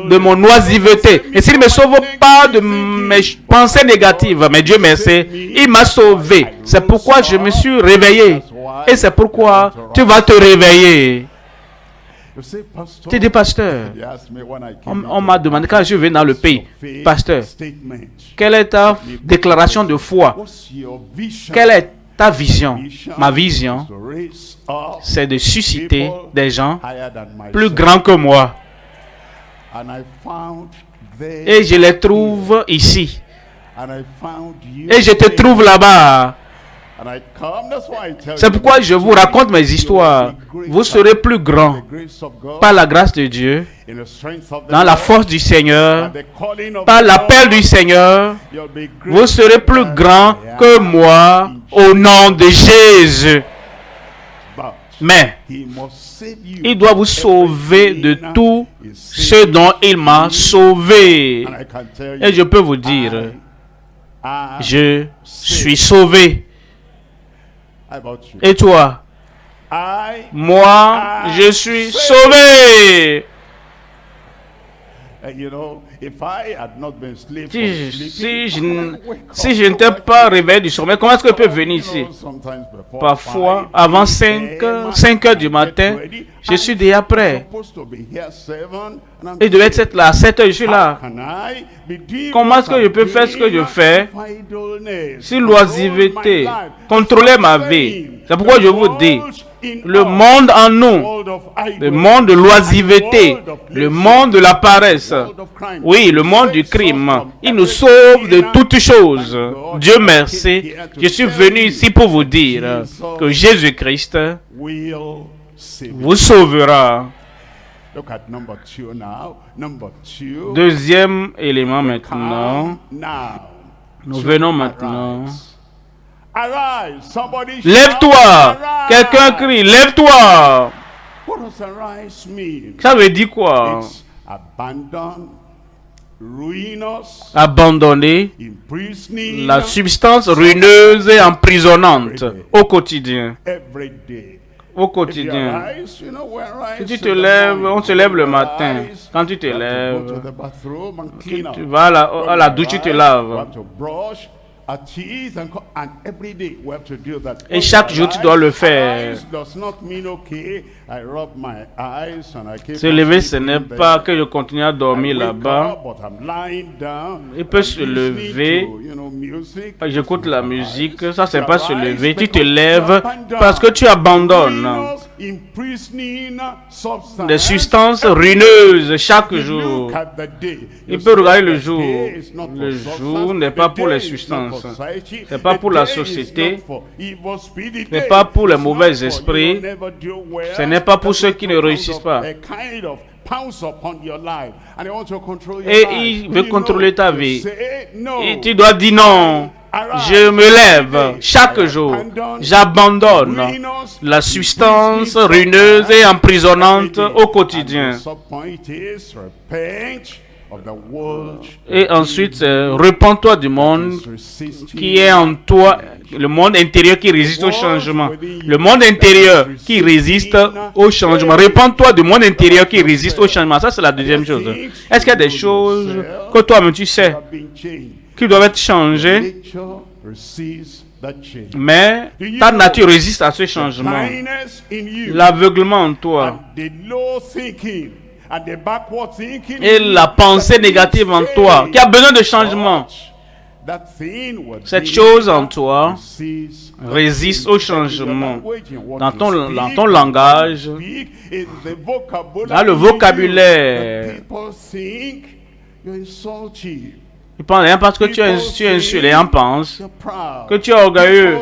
Speaker 1: de mon oisiveté, et s'il ne me sauve pas de mes pensées négatives, mais Dieu merci, il m'a sauvé. C'est pourquoi je me suis réveillé. Et c'est pourquoi tu vas te réveiller. Tu dis, pasteur, on m'a demandé quand je viens dans le pays, pasteur, quelle est ta déclaration de foi? Quelle est ta vision? Ma vision, c'est de susciter des gens plus grands que moi. Et je les trouve ici. Et je te trouve là-bas. C'est pourquoi je vous raconte mes histoires. Vous serez plus grands par la grâce de Dieu, dans la force du Seigneur, par l'appel du Seigneur. Vous serez plus grands que moi au nom de Jésus. Mais il doit vous sauver de tout ce dont il m'a sauvé. Et je peux vous dire, je suis sauvé. Et toi, Moi, je suis sauvé. Si je n'étais pas réveillé du sommeil, comment est-ce que je peux venir ici? Parfois, avant 5 heures du matin, je suis déjà prêt. Et je devais être là à 7 heures, je suis là. Comment est-ce que je peux faire ce que je fais si l'oisiveté contrôlait ma vie? C'est pourquoi je vous dis, le monde en nous, le monde de l'oisiveté, le monde de la paresse, oui, le monde du crime, il nous sauve de toutes choses. Dieu merci, je suis venu ici pour vous dire que Jésus-Christ vous sauvera. Deuxième élément maintenant, nous venons maintenant. Lève-toi! Quelqu'un crie, lève-toi! Ça veut dire quoi? Abandonner la substance ruineuse et emprisonnante au quotidien. Au quotidien. Si tu te lèves, on se lève le matin. Quand tu te lèves, tu vas à la douche, tu te laves. Et chaque jour, tu dois le faire. Se lever, ce n'est pas que je continue à dormir là-bas. Il peut se lever. J'écoute la musique. Ça, c'est pas se lever. Tu te lèves parce que tu abandonnes des substances ruineuses chaque jour. Il peut regarder le jour. Le jour n'est pas pour les substances. Ce n'est pas pour la société. Ce n'est pas pour les mauvais esprits. Ce n'est pas pour ceux qui ne réussissent pas. Et il veut contrôler ta vie. Et tu dois dire non. Je me lève chaque jour. J'abandonne la substance ruineuse et emprisonnante au quotidien. Et ensuite, repens-toi du monde qui est en toi, le monde intérieur qui résiste au changement. Le monde intérieur qui résiste au changement. Repens-toi du monde intérieur qui résiste au changement. Ça, c'est la deuxième chose. Est-ce qu'il y a des choses que toi-même tu sais qui doivent être changées, mais ta nature résiste à ce changement? L'aveuglement en toi et la pensée négative en toi qui a besoin de changement. Cette chose en toi résiste au changement. Dans ton langage, dans le vocabulaire, ils pensent rien parce que tu insultes, les gens pensent que tu es orgueilleux,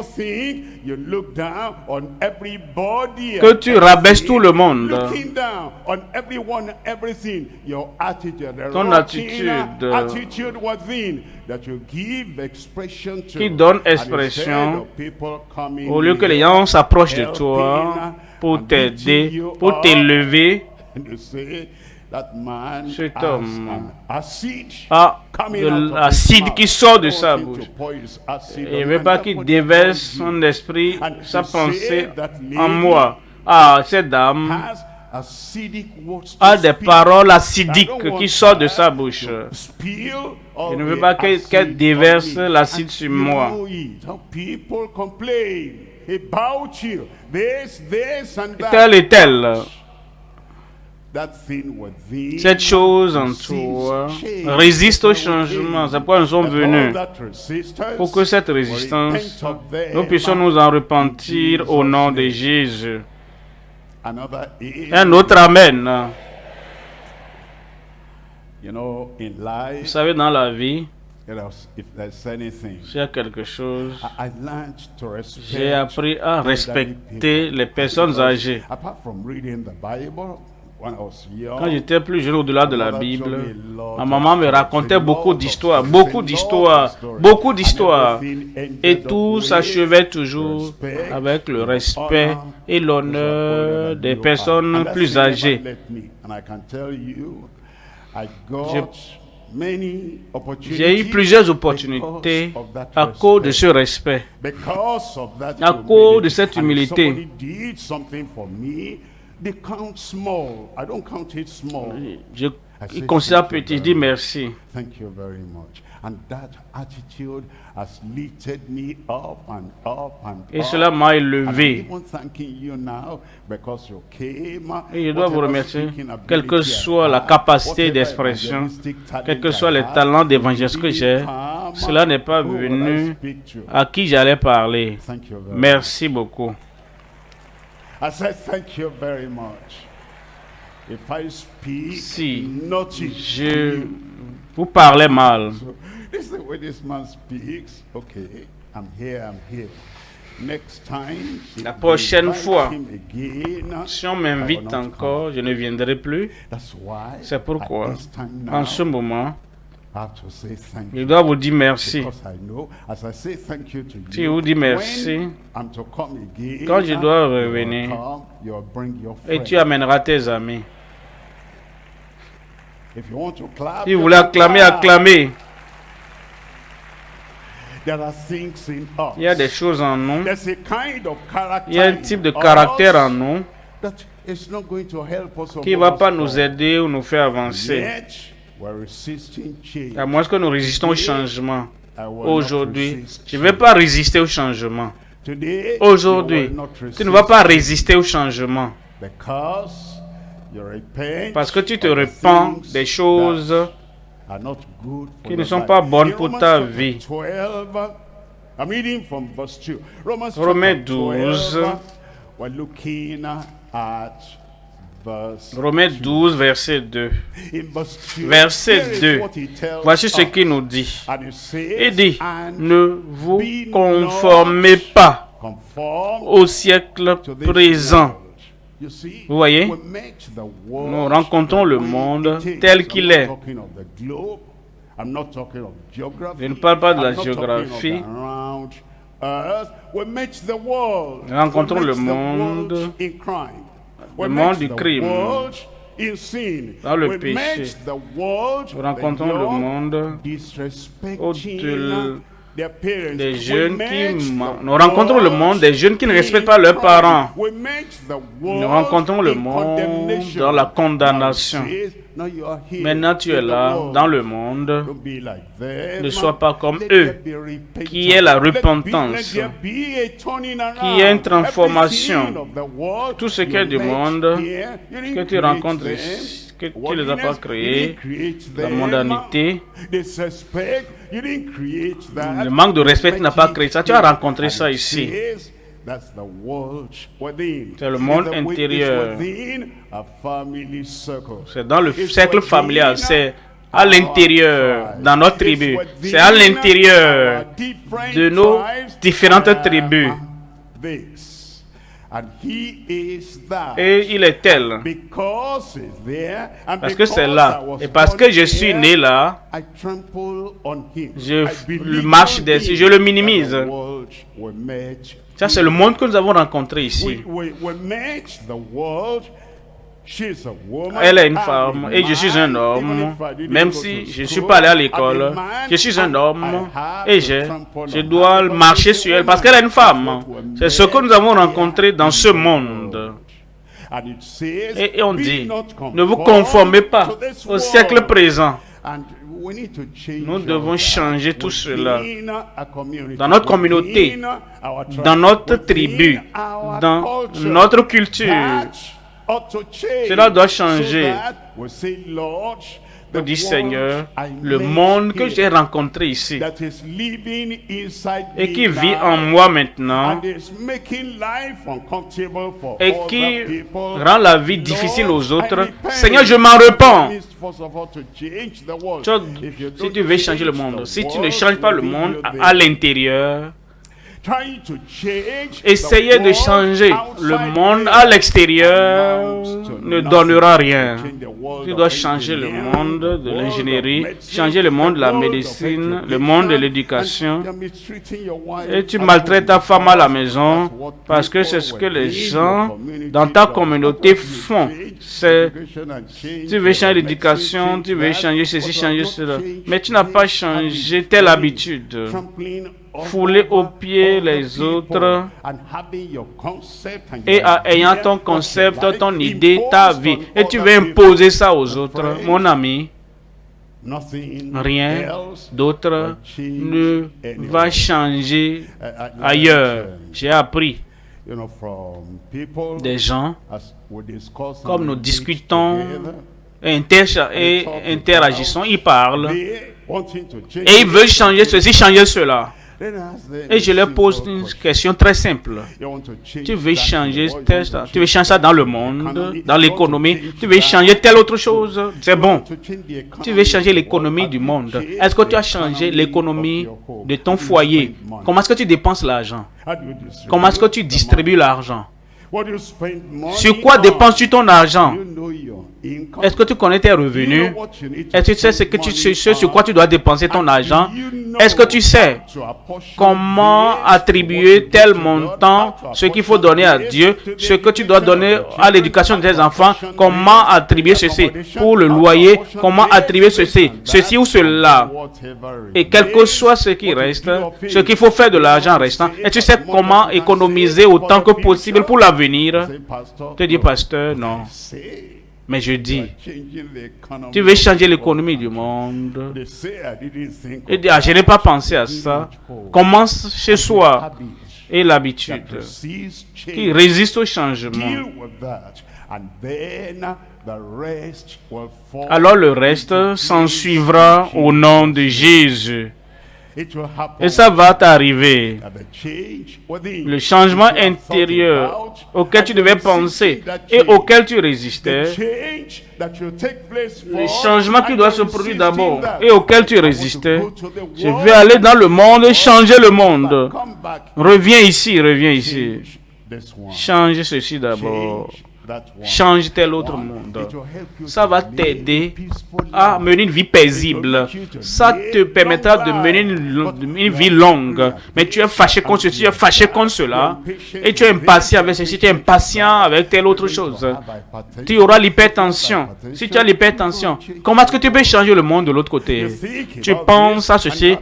Speaker 1: que tu rabaisses tout le monde. Ton attitude qui donne expression au lieu que les gens s'approchent de toi pour t'aider, pour t'élever. Cet homme a de l'acide qui sort de sa bouche. Il ne veut pas qu'il déverse son esprit, sa pensée en moi. Ah, cette dame a des paroles acidiques qui sortent de sa bouche. Il ne veut pas qu'elle déverse l'acide sur moi. Telle et telle. Cette chose en toi résiste au changement. C'est pourquoi nous sommes venus. Pour que cette résistance, nous puissions nous en repentir au nom de Jésus. Un autre amen. Vous savez, dans la vie, s'il y a quelque chose, j'ai appris à respecter les personnes âgées. Quand j'étais plus jeune, au-delà de la Bible, ma maman me racontait beaucoup d'histoires. Et tout s'achevait toujours avec le respect et l'honneur des personnes plus âgées. J'ai eu plusieurs opportunités à cause de ce respect, à cause de cette humilité. Je considère petit, je dis merci. Et cela m'a élevé. Et je dois vous remercier, quelle que soit la capacité d'expression, quels que soient les talents d'évangéliste que j'ai, cela n'est pas venu à qui j'allais parler. Merci beaucoup. Si je vous parlais mal, la prochaine fois, si on m'invite encore, je ne viendrai plus. C'est pourquoi, en ce moment, je dois vous dire merci. Si je vous dis merci, quand je dois revenir, et tu amèneras tes amis. Si vous voulez acclamer, acclamez. Il y a des choses en nous. Il y a un type de caractère en nous qui ne va pas nous aider ou nous faire avancer. À moins que nous résistons au changement. Aujourd'hui, je ne vais pas résister au changement. Aujourd'hui, tu ne vas pas résister au changement. Parce que tu te repens des choses qui ne sont pas bonnes pour ta vie. Romains 12, Romains 12, verset 2. Verset 2. Voici ce qu'il nous dit. Il dit, ne vous conformez pas au siècle présent. Vous voyez, nous rencontrons le monde tel qu'il est. Je ne parle pas de la géographie. Nous rencontrons le monde du crime, dans le péché. Nous rencontrons le monde des jeunes nous rencontrons le monde des jeunes qui ne respectent pas leurs parents. Nous rencontrons le monde dans la condamnation. Maintenant tu es là, dans le monde. Ne sois pas comme eux. Qui est la repentance, qui est une transformation. Tout ce qui est du monde, que tu rencontres ici, que tu ne les as pas créés, la mondanité, le manque de respect, tu n'as pas créé ça, tu as rencontré ça ici. C'est le monde intérieur. C'est dans le cercle familial, c'est à l'intérieur, dans notre tribu. C'est à l'intérieur de nos différentes tribus. Et il est tel, parce que c'est là, et parce que je suis né là, je marche dessus, je le minimise. Ça, c'est le monde que nous avons rencontré ici. Elle est une femme et je suis un homme, même si je ne suis pas allé à l'école. Je suis un homme et je dois marcher sur elle parce qu'elle est une femme. C'est ce que nous avons rencontré dans ce monde. Et on dit, ne vous conformez pas au siècle présent. Nous devons changer tout cela dans notre communauté, dans notre tribu, dans notre culture. Cela doit changer. On dit, Seigneur, le monde que j'ai rencontré ici et qui vit en moi maintenant et qui rend la vie difficile aux autres, Seigneur, je m'en repens. Si tu veux changer le monde, si tu ne changes pas le monde à l'intérieur, Essayer de changer le monde à l'extérieur ne donnera rien. Tu dois changer le monde de l'ingénierie, changer le monde de la médecine, le monde de l'éducation. Et tu maltraites ta femme à la maison parce que c'est ce que les gens dans ta communauté font. Tu veux changer l'éducation, tu veux changer ceci, changer cela. Mais tu n'as pas changé telle habitude. Fouler aux pieds les autres et ayant ton concept, ton idée, ta vie. Et tu veux imposer ça aux autres. Mon ami, rien d'autre ne va changer ailleurs. J'ai appris des gens, comme nous discutons et interagissons, ils parlent et ils veulent changer ceci, changer cela. Et je leur pose une question très simple. Tu veux changer ça dans le monde, dans l'économie, tu veux changer telle autre chose, c'est bon. Tu veux changer l'économie du monde. Est-ce que tu as changé l'économie de ton foyer? Comment est-ce que tu dépenses l'argent? Comment est-ce que tu distribues l'argent? Sur quoi dépenses-tu ton argent? Est-ce que tu connais tes revenus? Est-ce que tu sais sur quoi tu dois dépenser ton argent? Est-ce que tu sais comment attribuer tel montant, ce qu'il faut donner à Dieu, ce que tu dois donner à l'éducation de tes enfants, comment attribuer ceci pour le loyer, comment attribuer ceci ou cela? Et quel que soit ce qui reste, ce qu'il faut faire de l'argent restant, et tu sais comment économiser autant que possible pour l'avenir? Tu dis, pasteur, non. Mais je dis, tu veux changer l'économie du monde. Et dis, je n'ai pas pensé à ça. Commence chez soi. Et l'habitude qui résiste au changement. Alors le reste s'en suivra au nom de Jésus. Et ça va t'arriver. Le changement intérieur auquel tu devais penser et auquel tu résistais, le changement qui doit se produire d'abord et auquel tu résistais, je vais aller dans le monde et changer le monde. Reviens ici, reviens ici. Change ceci d'abord. Change tel autre monde. Ça va t'aider à mener une vie paisible. Ça te permettra de mener une vie longue. Mais tu es fâché contre ceci, tu es fâché contre cela. Et tu es impatient avec ceci, tu es impatient avec telle autre chose. Tu auras l'hypertension. Si tu as l'hypertension, comment est-ce que tu peux changer le monde de l'autre côté? Tu penses à ceci.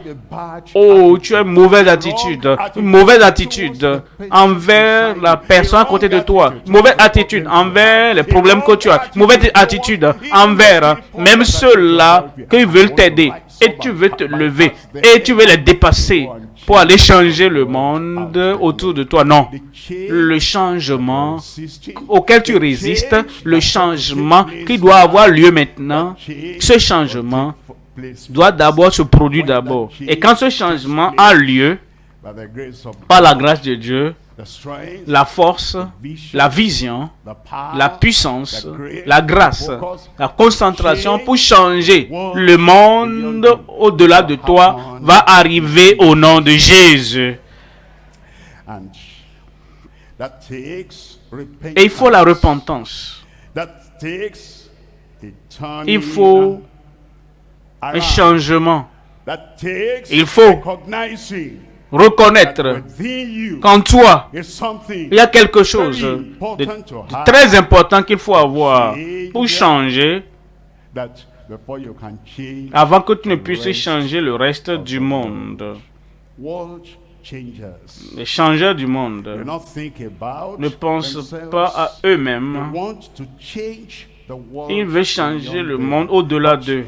Speaker 1: Oh, tu as une mauvaise attitude. Une mauvaise attitude envers la personne à côté de toi. Une mauvaise attitude envers les problèmes que tu as, mauvaise attitude envers même ceux-là qui veulent t'aider et tu veux te lever et tu veux les dépasser pour aller changer le monde autour de toi. Non, le changement auquel tu résistes, le changement qui doit avoir lieu maintenant, ce changement doit d'abord se produire d'abord. Et quand ce changement a lieu, par la grâce de Dieu, la force, la vision, la puissance, la grâce, la concentration pour changer le monde au-delà de toi va arriver au nom de Jésus. Et il faut la repentance. Il faut un changement. Il faut reconnaître qu'en toi, il y a quelque chose de très important qu'il faut avoir pour changer avant que tu ne puisses changer le reste du monde. Les changeurs du monde ne pensent pas à eux-mêmes. Ils veulent changer le monde au-delà d'eux.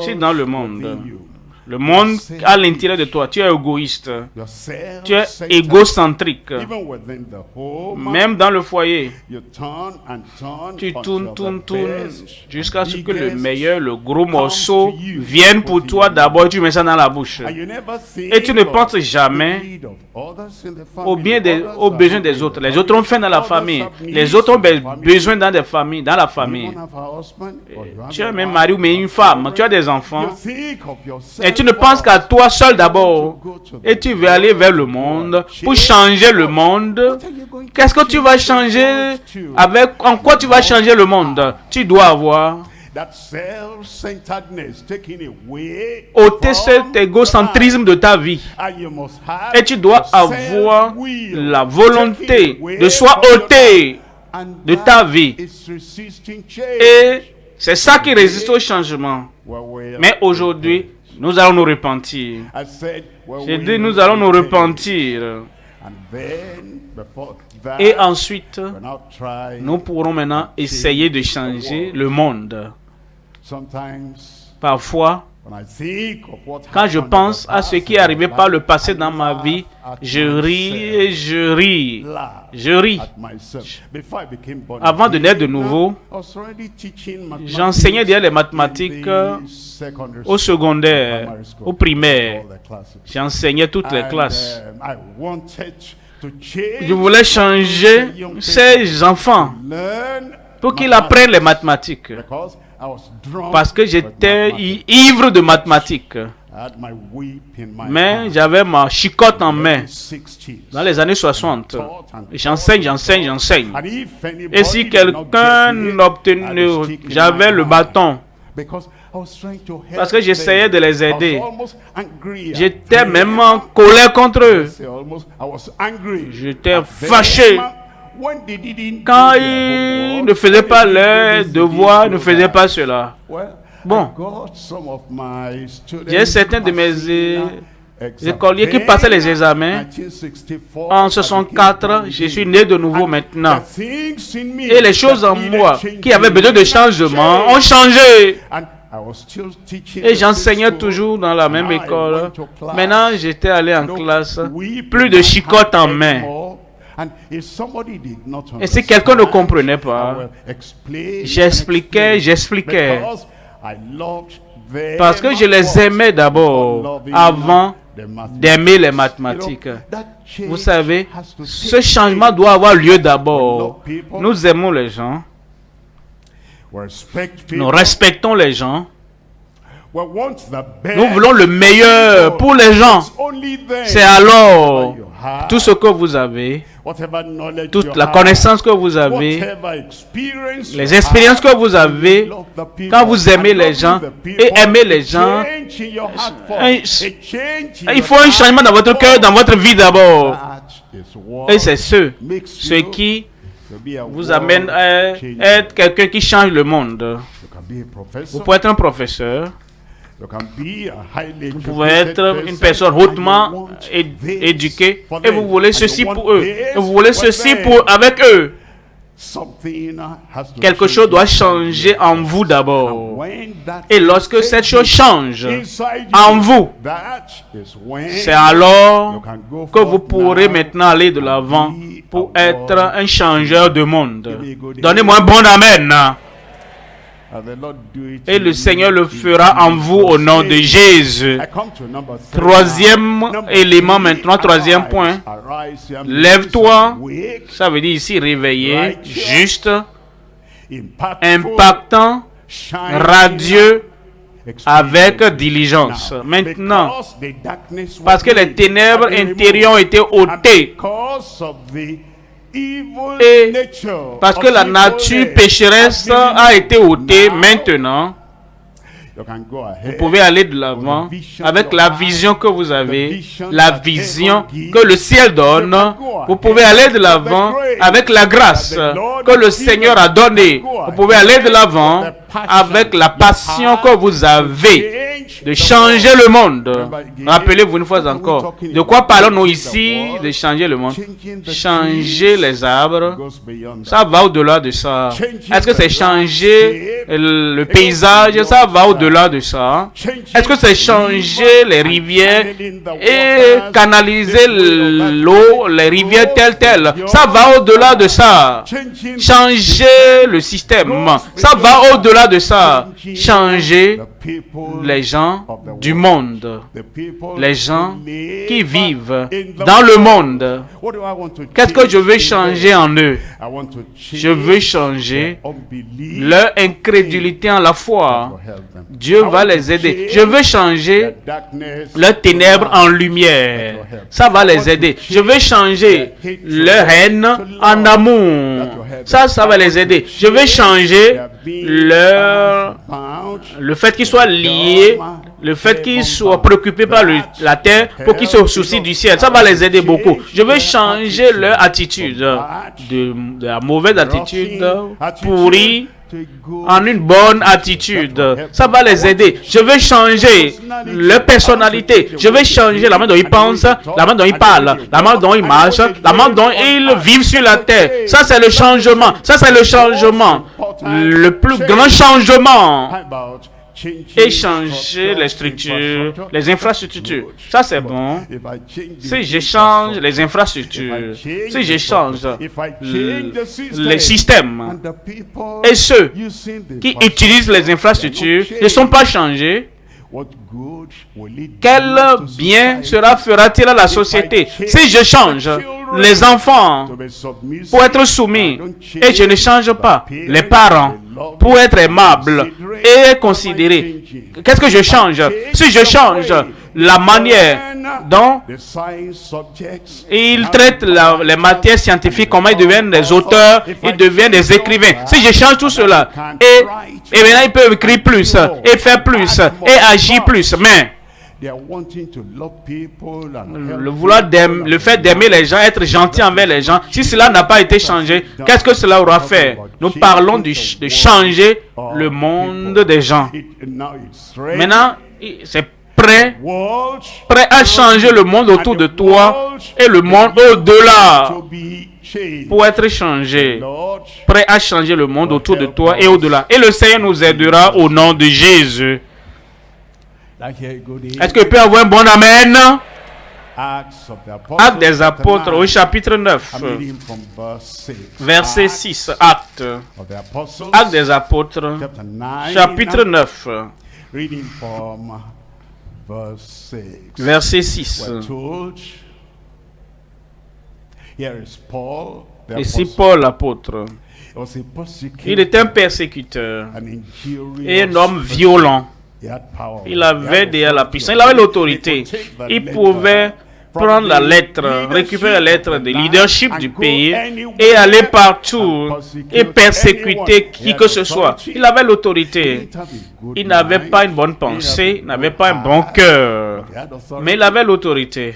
Speaker 1: Si dans le monde à l'intérieur de toi, tu es égoïste, tu es égocentrique. Même dans le foyer, tu tournes jusqu'à ce que le meilleur, le gros morceau vienne pour toi d'abord, tu mets ça dans la bouche. Et tu ne penses jamais aux besoins des autres. Les autres ont faim dans la famille. Les autres ont besoin dans la famille. Tu as même mari ou même une femme, tu as des enfants. Et tu ne penses qu'à toi seul d'abord. Et tu veux aller vers le monde pour changer le monde. Qu'est-ce que tu vas changer avec? En quoi tu vas changer le monde? Tu dois avoir ôter cet égocentrisme de ta vie. Et tu dois avoir la volonté de soit ôter de ta vie. Et c'est ça qui résiste au changement. Mais aujourd'hui, nous allons nous repentir. J'ai dit, nous allons nous repentir. Et ensuite, nous pourrons maintenant essayer de changer le monde. Parfois, quand je pense à ce qui est arrivé par le passé dans ma vie, je ris et je ris. Je ris. Avant de naître de nouveau, j'enseignais déjà les mathématiques au secondaire, au primaire. J'enseignais toutes les classes. Je voulais changer ces enfants pour qu'ils apprennent les mathématiques. Parce que j'étais ivre de mathématiques. Mais j'avais ma chicotte en main. Dans les années 60. J'enseigne. Et si quelqu'un n'obtenait, j'avais le bâton. Parce que j'essayais de les aider. J'étais même en colère contre eux. J'étais fâché. Quand ils ne faisaient pas leurs devoirs, ne faisaient pas cela. Bon, j'ai certains de mes écoliers qui passaient les examens. En 1964, je suis né de nouveau maintenant. Et les choses en moi qui avaient besoin de changement ont changé. Et j'enseignais toujours dans la même école. Maintenant, j'étais allé en classe, plus de chicotte en main. Et si quelqu'un ne comprenait pas, j'expliquais. Parce que je les aimais d'abord, avant d'aimer les mathématiques. Vous savez, ce changement doit avoir lieu d'abord. Nous aimons les gens. Nous respectons les gens. Nous voulons le meilleur pour les gens. C'est alors tout ce que vous avez, toute la connaissance que vous avez, les expériences que vous avez, quand vous aimez les gens et aimez les gens, il faut un changement dans votre cœur, dans votre vie d'abord. Et c'est ce qui vous amène à être quelqu'un qui change le monde. Vous pouvez être un professeur. Vous pouvez être une personne hautement éduquée et vous voulez ceci pour eux. Et vous voulez ceci avec eux. Quelque chose doit changer en vous d'abord. Et lorsque cette chose change en vous, c'est alors que vous pourrez maintenant aller de l'avant pour être un changeur de monde. Donnez-moi un bon amen. Et le Seigneur le fera en vous au nom de Jésus. Troisième élément maintenant, troisième point. Lève-toi, ça veut dire ici réveillé, juste, impactant, radieux, avec diligence. Maintenant, parce que les ténèbres intérieures ont été ôtées, et parce que la nature pécheresse a été ôtée, maintenant, vous pouvez aller de l'avant avec la vision que vous avez, la vision que le ciel donne. Vous pouvez aller de l'avant avec la grâce que le Seigneur a donnée. Vous pouvez aller de l'avant avec la passion que vous avez de changer le monde. Rappelez-vous une fois encore, de quoi parlons-nous ici? De changer le monde. Changer les arbres, ça va au-delà de ça. Est-ce que c'est changer le paysage? Ça va au-delà de ça. Est-ce que c'est changer les rivières et canaliser l'eau, les rivières telles? Ça va au-delà de ça. Changer le système, ça va au-delà de ça. Changer les gens du monde, les gens qui vivent dans le monde. Qu'est-ce que je veux changer en eux? Je veux changer leur incrédulité en la foi. Dieu va les aider. Je veux changer leurs ténèbres en lumière. Ça va les aider. Je veux changer leur haine en amour. Ça va les aider. Je veux changer le fait qu'ils soient liés, le fait qu'ils soient préoccupés par la terre pour qu'ils se soucient du ciel. Ça va les aider beaucoup. Je veux changer leur attitude, de la mauvaise attitude pourrie en une bonne attitude. Ça va les aider. Je veux changer leur personnalité. Je veux changer la manière dont ils pensent, la manière dont ils parlent, la manière dont ils marchent, la manière dont ils vivent sur la terre. Ça, c'est le changement. Ça, c'est le changement. Le plus grand changement. Et changer les structures, les infrastructures. Ça, c'est bon. Si je change les infrastructures, si je change les systèmes, et ceux qui utilisent les infrastructures ne sont pas changés, quel bien fera-t-il à la société? Si je change les enfants pour être soumis et je ne change pas les parents pour être aimables et considérés, qu'est-ce que je change? Si je change la manière dont ils traitent les matières scientifiques, comment ils deviennent des auteurs, ils deviennent des écrivains. Si je change tout cela, et maintenant ils peuvent écrire plus, et faire plus, et agir plus, mais le fait d'aimer les gens, être gentil envers les gens, si cela n'a pas été changé, qu'est-ce que cela aura fait? Nous parlons de changer le monde des gens. Maintenant, c'est prêt à changer le monde autour de toi et le monde au-delà pour être changé. Prêt à changer le monde autour de toi et au-delà. Et le Seigneur nous aidera au nom de Jésus. Est-ce que je peux avoir un bon amen? Actes des apôtres au chapitre 9, verset 6. Actes des apôtres, chapitre 9, verset 6. Ici Paul l'apôtre. Il était un persécuteur et un homme violent. Il avait déjà la puissance, il avait l'autorité. Il pouvait prendre la lettre, récupérer la lettre de leadership du pays et aller partout et persécuter qui que ce soit. Il avait l'autorité. Il n'avait pas une bonne pensée, il n'avait pas un bon cœur, mais il avait l'autorité.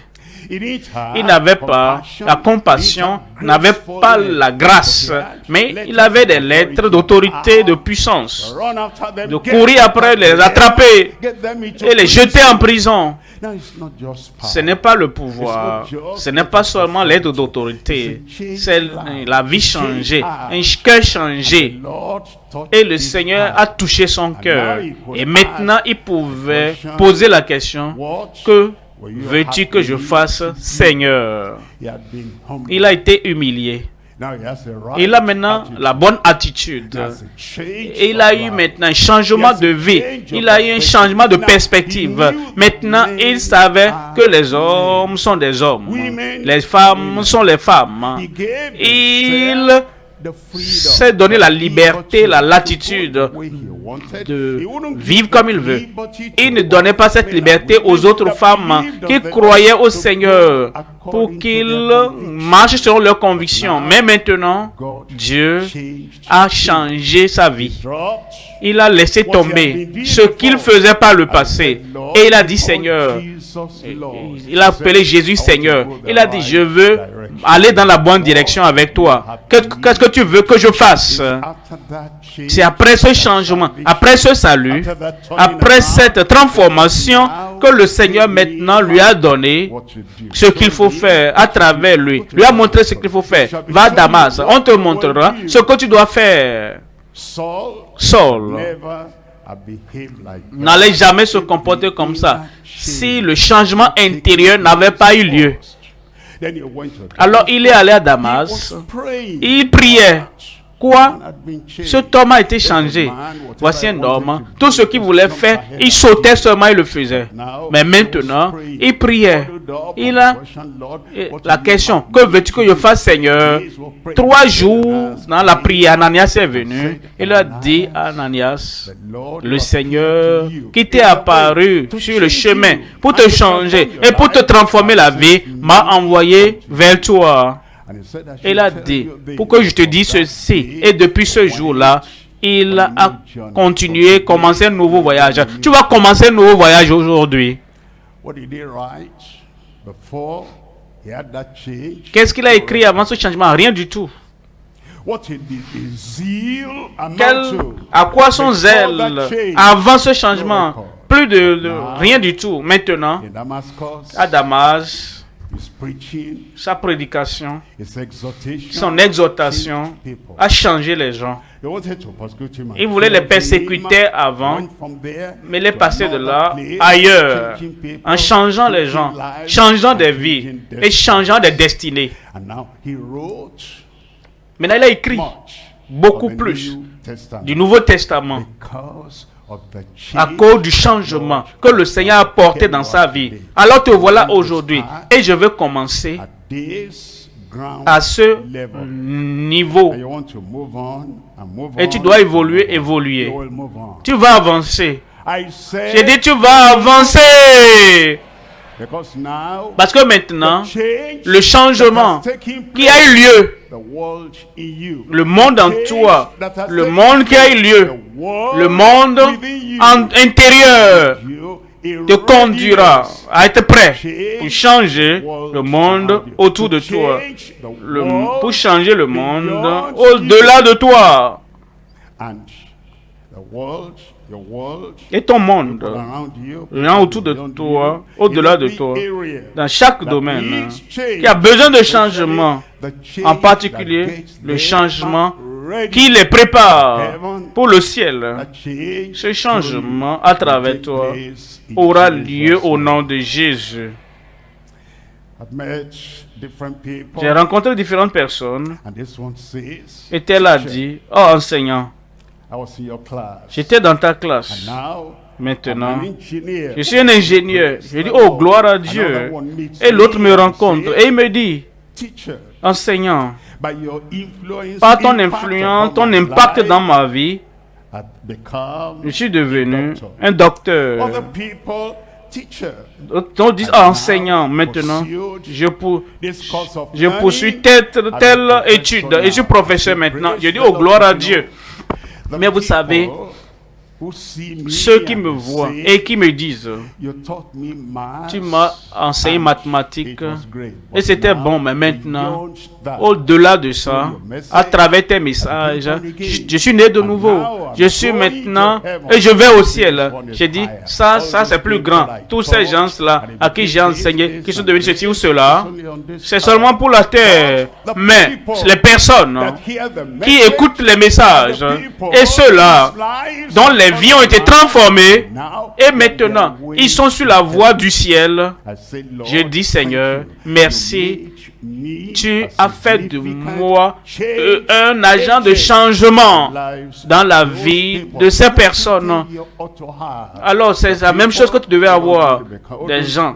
Speaker 1: Il n'avait pas la compassion, n'avait pas la grâce, mais il avait des lettres d'autorité, de puissance, de courir après, les attraper et les jeter en prison. Ce n'est pas le pouvoir, ce n'est pas seulement l'aide d'autorité, c'est la vie changée, un cœur changé. Et le Seigneur a touché son cœur. Et maintenant, il pouvait poser la question, que veux-tu que je fasse, Seigneur? Il a été humilié. Il a maintenant la bonne attitude. Et il a eu maintenant un changement de vie. Il a eu un changement de perspective. Maintenant, il savait que les hommes sont des hommes. Les femmes sont les femmes. Il s'est donné la liberté, la latitude de vivre comme il veut. Il ne donnait pas cette liberté aux autres femmes qui croyaient au Seigneur pour qu'ils marchent selon leurs convictions. Mais maintenant, Dieu a changé sa vie. Il a laissé tomber ce qu'il faisait par le passé. Et il a dit, Seigneur, il a appelé Jésus Seigneur. Il a dit, je veux aller dans la bonne direction avec toi. Qu'est-ce que tu veux que je fasse? C'est après ce changement, après ce salut, après cette transformation que le Seigneur maintenant lui a donné ce qu'il faut faire à travers lui. Lui a montré ce qu'il faut faire. Va à Damas, on te montrera ce que tu dois faire. Saul n'allait jamais se comporter comme ça si le changement intérieur n'avait pas eu lieu. Alors il est allé à Damas, il priait Quoi? Cet homme a été changé. Voici un homme. Tout ce qu'il voulait faire, il sautait seulement, il le faisait. Mais maintenant, il priait. Il a la question, que veux-tu que je fasse, Seigneur? 3 jours dans la prière, Ananias est venu. Il a dit à Ananias, le Seigneur qui t'est apparu sur le chemin pour te changer et pour te transformer la vie, m'a envoyé vers toi. Il a dit, pour que je te dise ceci. Et depuis ce jour-là, il a continué, commencé un nouveau voyage. Tu vas commencer un nouveau voyage aujourd'hui. Qu'est-ce qu'il a écrit avant ce changement? Rien du tout. À quoi son zèle avant ce changement? Plus de rien du tout. Maintenant, à Damas, sa prédication, son exhortation a changé les gens. Il voulait les persécuter avant, mais il est passé de là ailleurs, en changeant les gens, changeant des vies et changeant des destinées. Maintenant, il a écrit beaucoup plus du Nouveau Testament à cause du changement que le Seigneur a apporté dans sa vie. Alors te voilà aujourd'hui et je veux commencer à ce niveau. Et tu dois évoluer. Tu vas avancer. J'ai dit tu vas avancer. Parce que maintenant, le changement qui a eu lieu, le monde en toi, le monde qui a eu lieu, le monde intérieur te conduira à être prêt pour changer le monde autour de toi, pour changer le monde au-delà de toi. Et ton monde, rien autour de toi, au-delà de toi, dans chaque domaine qui a besoin de changement, en particulier le changement qui les prépare pour le ciel. Ce changement à travers toi aura lieu au nom de Jésus. J'ai rencontré différentes personnes et elle a dit, oh enseignant, j'étais dans ta classe. Maintenant, je suis un ingénieur. Je dis, oh, gloire à Dieu. Et l'autre me rencontre et il me dit, enseignant, par ton influence, ton impact dans ma vie, je suis devenu un docteur. On dit, enseignant, maintenant, je poursuis telle étude. Je suis professeur maintenant. Je dis, oh, gloire à Dieu. Mais vous savez, ceux qui me voient et qui me disent, tu m'as enseigné mathématiques et c'était bon, mais maintenant, au-delà de ça, à travers tes messages, je suis né de nouveau. Je suis maintenant et je vais au ciel. J'ai dit, ça c'est plus grand. Tous ces gens-là à qui j'ai enseigné, qui sont devenus ceci ou cela, c'est seulement pour la terre. Mais les personnes qui écoutent les messages et ceux-là dont les vies ont été transformées et maintenant ils sont sur la voie du ciel. Je dis, Seigneur, merci. Tu as fait de moi un agent de changement dans la vie de ces personnes. Alors c'est la même chose que tu devais avoir. Des gens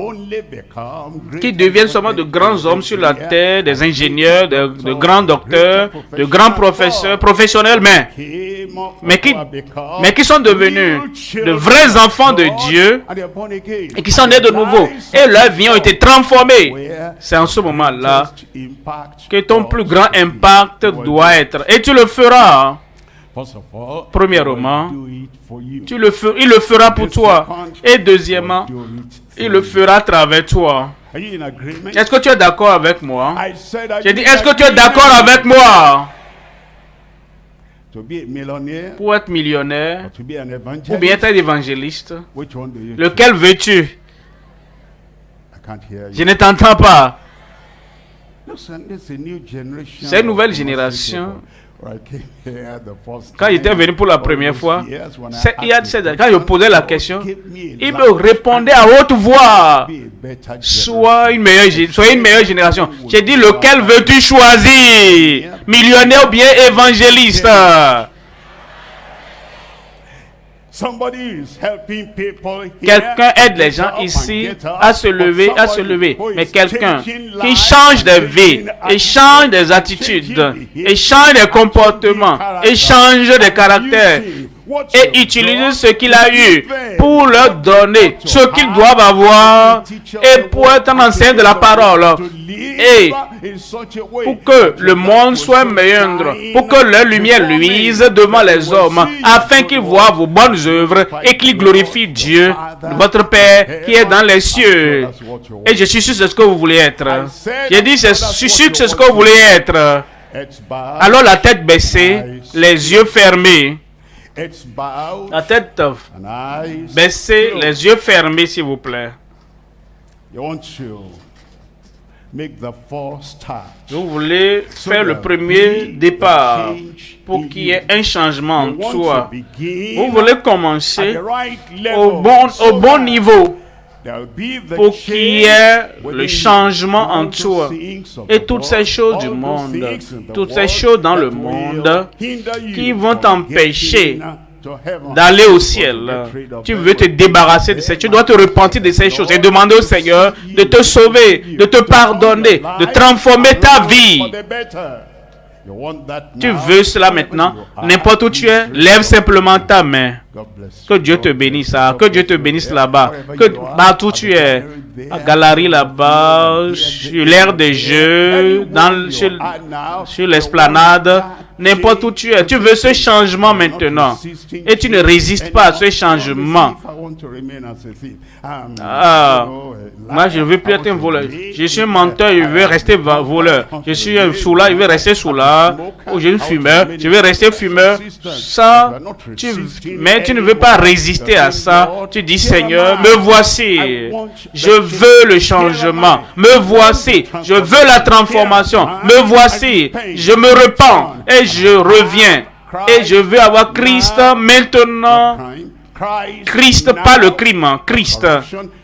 Speaker 1: qui deviennent seulement de grands hommes sur la terre, des ingénieurs, de grands docteurs, de grands professeurs, professionnels, mais qui sont devenus de vrais enfants de Dieu et qui sont nés de nouveau. Et leurs vies ont été transformées. C'est en ce moment-là que ton plus grand impact doit être. Et tu le feras. Premièrement, il le fera pour toi. Et deuxièmement, il le fera à travers toi. Est-ce que tu es d'accord avec moi? J'ai dit, est-ce que tu es d'accord avec moi? Pour être millionnaire, ou bien être évangéliste, lequel veux-tu? Je ne t'entends pas. C'est une nouvelle génération Quand il était venu pour la première fois, il y a 16 ans, quand je posais la question, il me répondait à haute voix, soyez une meilleure génération. J'ai dit, lequel veux-tu choisir? Millionnaire ou bien évangéliste? Quelqu'un aide les gens ici à se lever, mais quelqu'un qui change de vie, et change des attitudes, et change des comportements, et change de caractère, et utilise ce qu'il a eu pour leur donner ce qu'ils doivent avoir et pour être un enseignant de la parole et pour que le monde soit meilleur, pour que leur lumière luise devant les hommes afin qu'ils voient vos bonnes œuvres et qu'ils glorifient Dieu, votre Père qui est dans les cieux. Et je suis sûr que c'est ce que vous voulez être. J'ai dit, je suis sûr que c'est ce que vous voulez être. Alors la tête baissée, les yeux fermés. La tête baissée, les yeux fermés, s'il vous plaît. Vous voulez faire le premier départ pour qu'il y ait un changement en toi. Vous voulez commencer au bon niveau pour qu'il y ait le changement en toi. Et toutes ces choses du monde, toutes ces choses dans le monde qui vont t'empêcher d'aller au ciel. Tu veux te débarrasser de ces choses. Tu dois te repentir de ces choses et demander au Seigneur de te sauver, de te pardonner, de transformer ta vie. Tu veux cela maintenant? N'importe où tu es, lève simplement ta main. Que Dieu te bénisse, que Dieu te bénisse là-bas. Que partout tu es, à galerie là-bas, sur l'aire de jeu, sur l'esplanade, n'importe où tu es. Tu veux ce changement maintenant. Et tu ne résistes pas à ce changement. Moi, je ne veux plus être un voleur. Je suis un menteur, je veux rester voleur. Je suis un soulard, je veux rester soulard. Ou je suis un fumeur, je veux rester fumeur. Ça, mais tu ne veux pas résister à ça. Tu dis, Seigneur, me voici. Je veux le changement. Me voici. Je veux la transformation. Me voici. Je me repens et je reviens. Et je veux avoir Christ maintenant. Christ, pas le crime, Christ,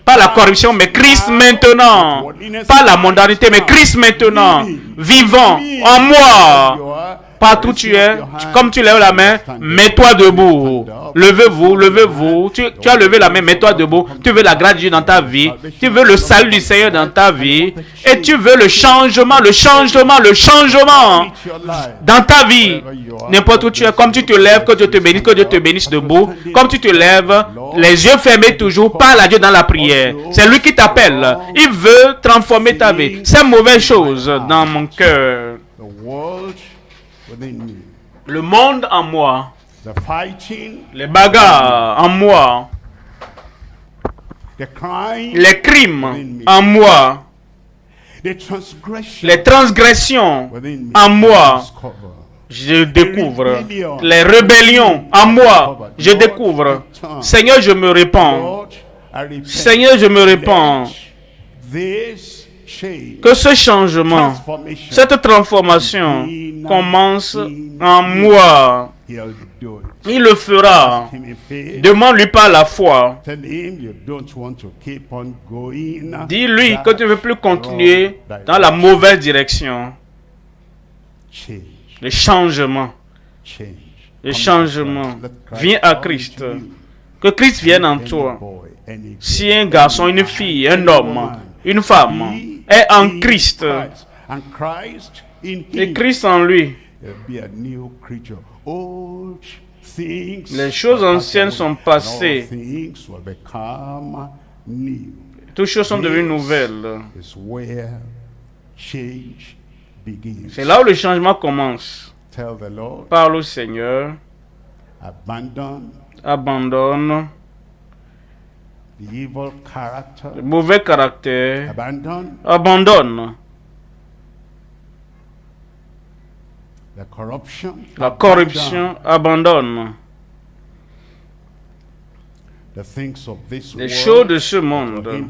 Speaker 1: pas la corruption, mais Christ maintenant, pas la mondanité, mais Christ maintenant, vivant en moi. Partout où tu es, comme tu lèves la main, mets-toi debout. Levez-vous. Tu as levé la main, mets-toi debout. Tu veux la grâce de Dieu dans ta vie. Tu veux le salut du Seigneur dans ta vie. Et tu veux le changement dans ta vie. N'importe où tu es, comme tu te lèves, que Dieu te bénisse debout. Comme tu te lèves, les yeux fermés toujours, parle à Dieu dans la prière. C'est lui qui t'appelle. Il veut transformer ta vie. C'est mauvaise chose dans mon cœur. Le monde en moi, les bagarres en moi, les crimes en moi, les transgressions en moi, je découvre. Les rébellions en moi, je découvre. Seigneur, je me répands. Seigneur, je me répands. Que ce changement, cette transformation commence en moi. Il le fera. Demande-lui par la foi. Dis-lui que tu ne veux plus continuer dans la mauvaise direction. Le changement. Le changement. Viens à Christ. Que Christ vienne en toi. Si un garçon, une fille, un homme, une femme est en Christ, et Christ en lui, les choses anciennes sont passées, toutes choses sont devenues nouvelles. C'est là où le changement commence. Parle au Seigneur, abandonne le mauvais caractère, abandonne la corruption, abandonne les choses de ce monde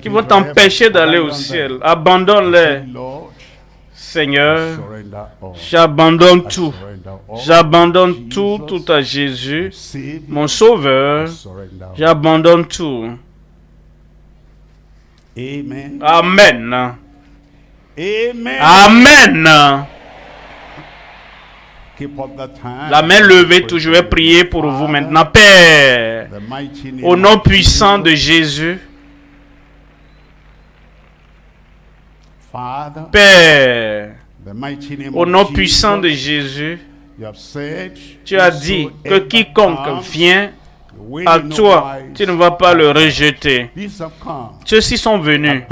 Speaker 1: qui vont t'empêcher d'aller au ciel, abandonne-les. Seigneur, j'abandonne tout. J'abandonne tout, tout à Jésus, mon Sauveur. J'abandonne tout.
Speaker 2: Amen.
Speaker 1: Amen.
Speaker 2: Amen.
Speaker 1: Amen.
Speaker 2: Keep up that hand.
Speaker 1: La main levée, je vais prier pour vous maintenant. Père, au nom puissant de Jésus, Père, au nom puissant de Jésus, tu as dit que quiconque vient à toi, tu ne vas pas le rejeter. Ceux-ci sont venus,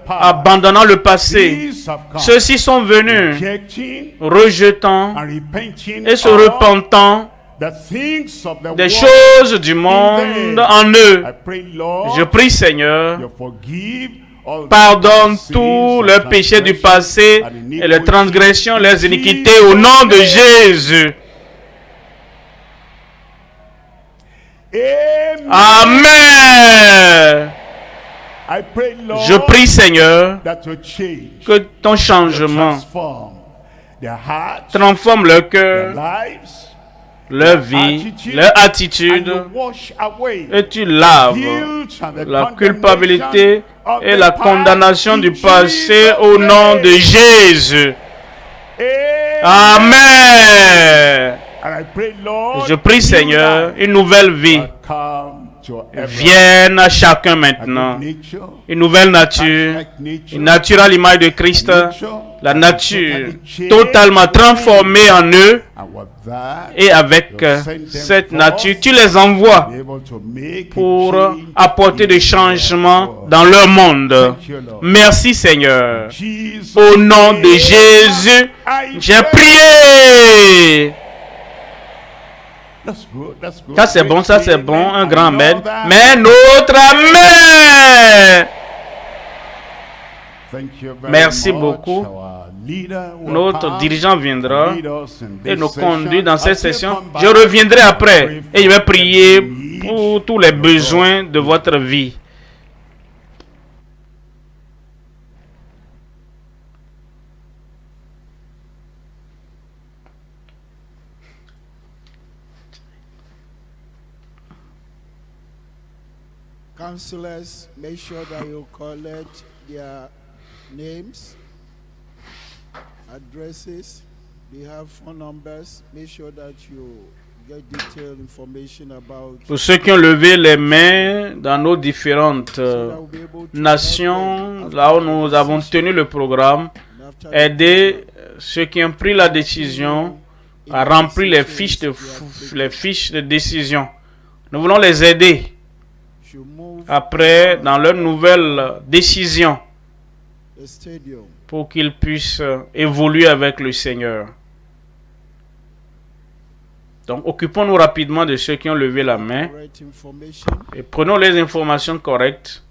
Speaker 1: abandonnant le passé. Ceux-ci sont venus, rejetant et se repentant des choses du monde en eux. Je prie, Seigneur, pardonne tous leurs péchés du passé et les transgressions, les iniquités au nom de Jésus. Amen. Je prie, Seigneur, que ton changement transforme leur cœur, leur vie, leur attitude, et tu laves la culpabilité et la condamnation du passé au nom de Jésus. Amen. Je prie, Seigneur, une nouvelle vie vienne à chacun maintenant. Une nouvelle nature, une nature à l'image de Christ, la nature totalement transformée en eux. Et avec cette nature, tu les envoies pour apporter des changements dans leur monde. Merci, Seigneur. Au nom de Jésus, j'ai prié. Ça c'est bon, un grand amen. Mais notre amen. Merci beaucoup. Notre dirigeant viendra et nous conduit dans cette session. Je reviendrai après et je vais prier pour tous les besoins de votre vie.
Speaker 3: Counselors, make sure that you collect their names, addresses, they have phone numbers. Make sure that you get detailed information about.
Speaker 1: Pour ceux qui ont levé les mains dans nos différentes nations, là où nous avons tenu le programme, aider ceux qui ont pris la décision à remplir les fiches de décision. Nous voulons les aider. Après, dans leur nouvelle décision, pour qu'ils puissent évoluer avec le Seigneur. Donc, occupons-nous rapidement de ceux qui ont levé la main et prenons les informations correctes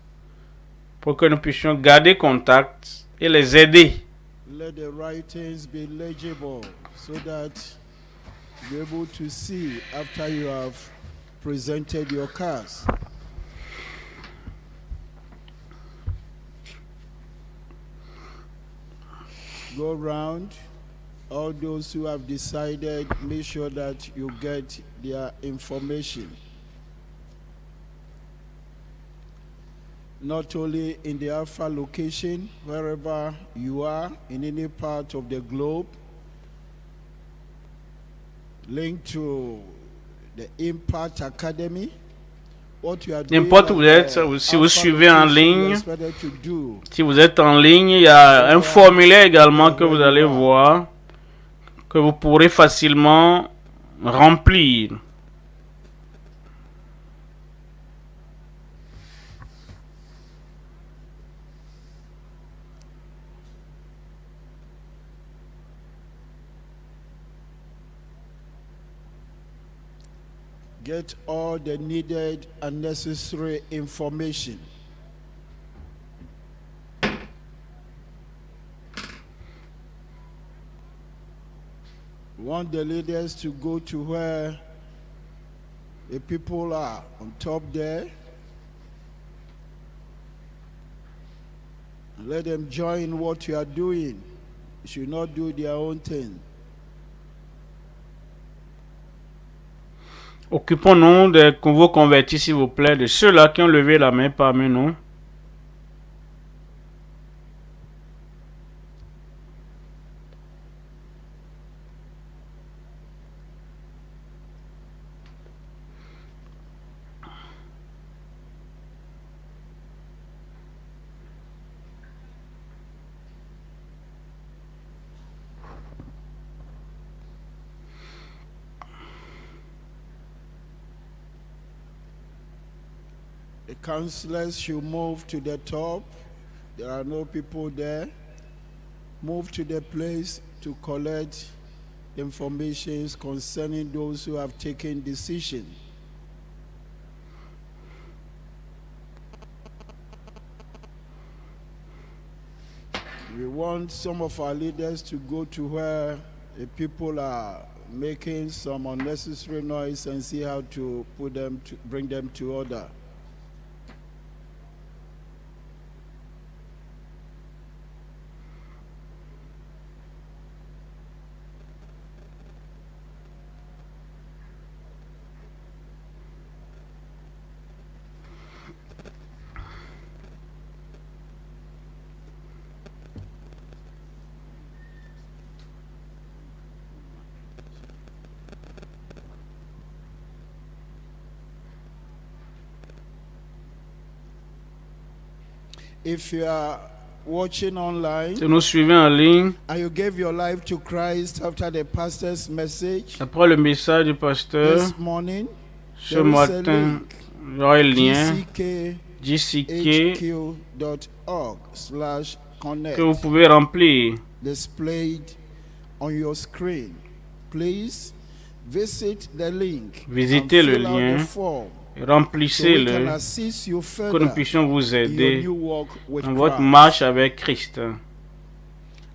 Speaker 1: pour que nous puissions garder contact et les aider.
Speaker 3: Let the writings be legible so that you're able to see after you have presented your cards. Go around, all those who have decided, make sure that you get their information. Not only in the Alpha location, wherever you are, in any part of the globe, linked to the Impact Academy.
Speaker 1: N'importe où vous êtes, si vous suivez en ligne, si vous êtes en ligne, il y a un formulaire également que vous allez voir, que vous pourrez facilement remplir.
Speaker 3: Get all the needed and necessary information. We want the leaders to go to where the people are on top there. And let them join what you are doing. should not do their own thing.
Speaker 1: Occupons-nous de vos convertis, s'il vous plaît, de ceux-là qui ont levé la main parmi nous.
Speaker 3: The counselors should move to the top. There are no people there. Move to the place to collect information concerning those who have taken decision. We want some of our leaders to go to where the people are making some unnecessary noise and see how to bring them to order. If you are watching online,
Speaker 1: Si nous suivez en ligne,
Speaker 3: and you gave your life to Christ after the pastor's message,
Speaker 1: après le message du pasteur,
Speaker 3: this morning,
Speaker 1: ce
Speaker 3: there is a
Speaker 1: matin,
Speaker 3: link,
Speaker 1: il y aura un lien
Speaker 3: gckhq.org/connect
Speaker 1: que vous pouvez remplir.
Speaker 3: displayed on your screen. Please visit the link.
Speaker 1: Visitez
Speaker 3: and
Speaker 1: le
Speaker 3: fill out
Speaker 1: lien.
Speaker 3: the form so we can
Speaker 1: Remplissez-le,
Speaker 3: assist you
Speaker 1: que
Speaker 3: further
Speaker 1: nous puissions vous
Speaker 3: in
Speaker 1: aider
Speaker 3: your new walk with
Speaker 1: dans votre
Speaker 3: Christ.
Speaker 1: marche avec Christ.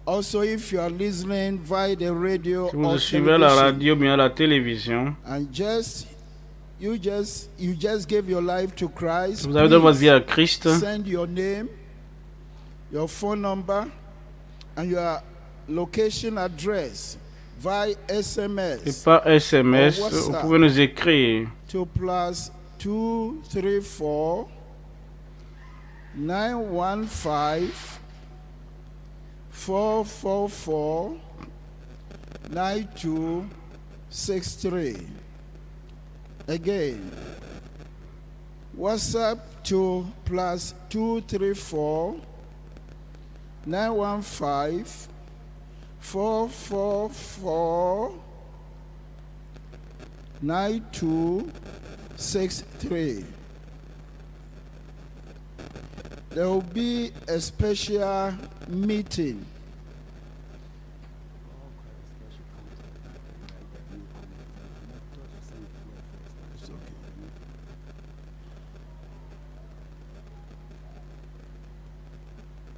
Speaker 3: Also, if you are listening via the radio
Speaker 1: Si vous
Speaker 3: or
Speaker 1: nous suivez à la
Speaker 3: television,
Speaker 1: radio ou bien à la télévision,
Speaker 3: and you just gave your life to Christ,
Speaker 1: vous avez donné votre vie
Speaker 3: please
Speaker 1: à Christ,
Speaker 3: send your name, your phone number, and your location address via
Speaker 1: et
Speaker 3: SMS
Speaker 1: par SMS,
Speaker 3: or WhatsApp
Speaker 1: vous pouvez nous écrire
Speaker 3: to +234 915 444 9263. Again, WhatsApp to +234 915 444 9263. There will be a special meeting.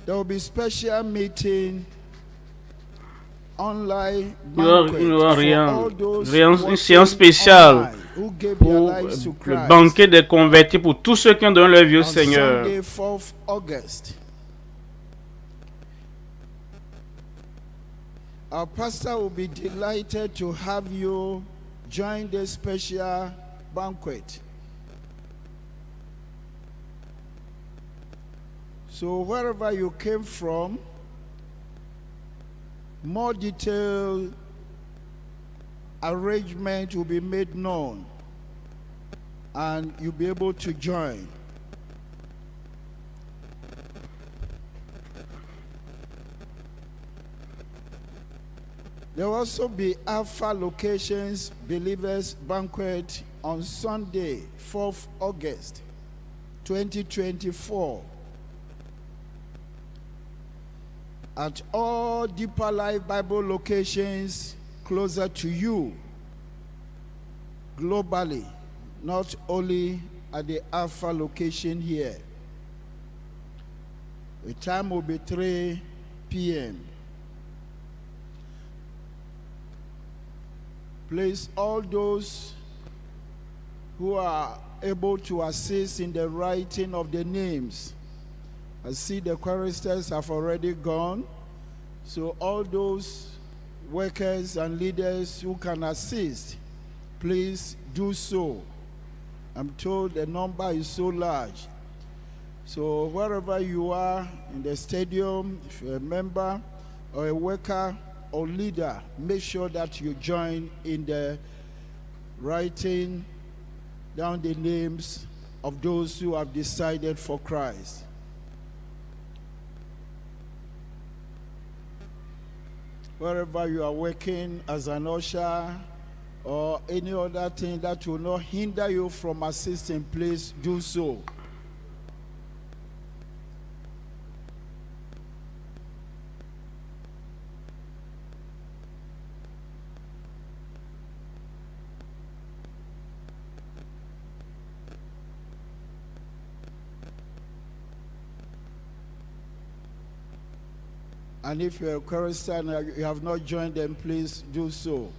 Speaker 3: There will be special meeting online banquet
Speaker 1: Il y aura
Speaker 3: for all those
Speaker 1: une
Speaker 3: watching
Speaker 1: séance spéciale
Speaker 3: online who gave
Speaker 1: pour
Speaker 3: their lives to
Speaker 1: le
Speaker 3: Christ.
Speaker 1: banquet des convertis pour tous ceux qui ont donné leur vie au
Speaker 3: On
Speaker 1: Seigneur.
Speaker 3: Sunday, 4th August. Our pastor will be delighted to have you join this special banquet. So wherever you came from, more detailed arrangement will be made known and you'll be able to join. There will also be Alpha Locations Believers Banquet on Sunday, 4th August 2024. At all Deeper Life Bible locations closer to you, globally, not only at the Alpha location here. The time will be 3 p.m. Please, all those who are able to assist in the writing of the names. I see the choristers have already gone, So all those workers and leaders who can assist, please do so. I'm told the number is so large. So wherever you are in the stadium, if you're a member or a worker or leader, make sure that you join in the writing down the names of those who have decided for Christ. Wherever you are working as an usher or any other thing that will not hinder you from assisting, please do so. And if you're a Christian and you have not joined them, please do so.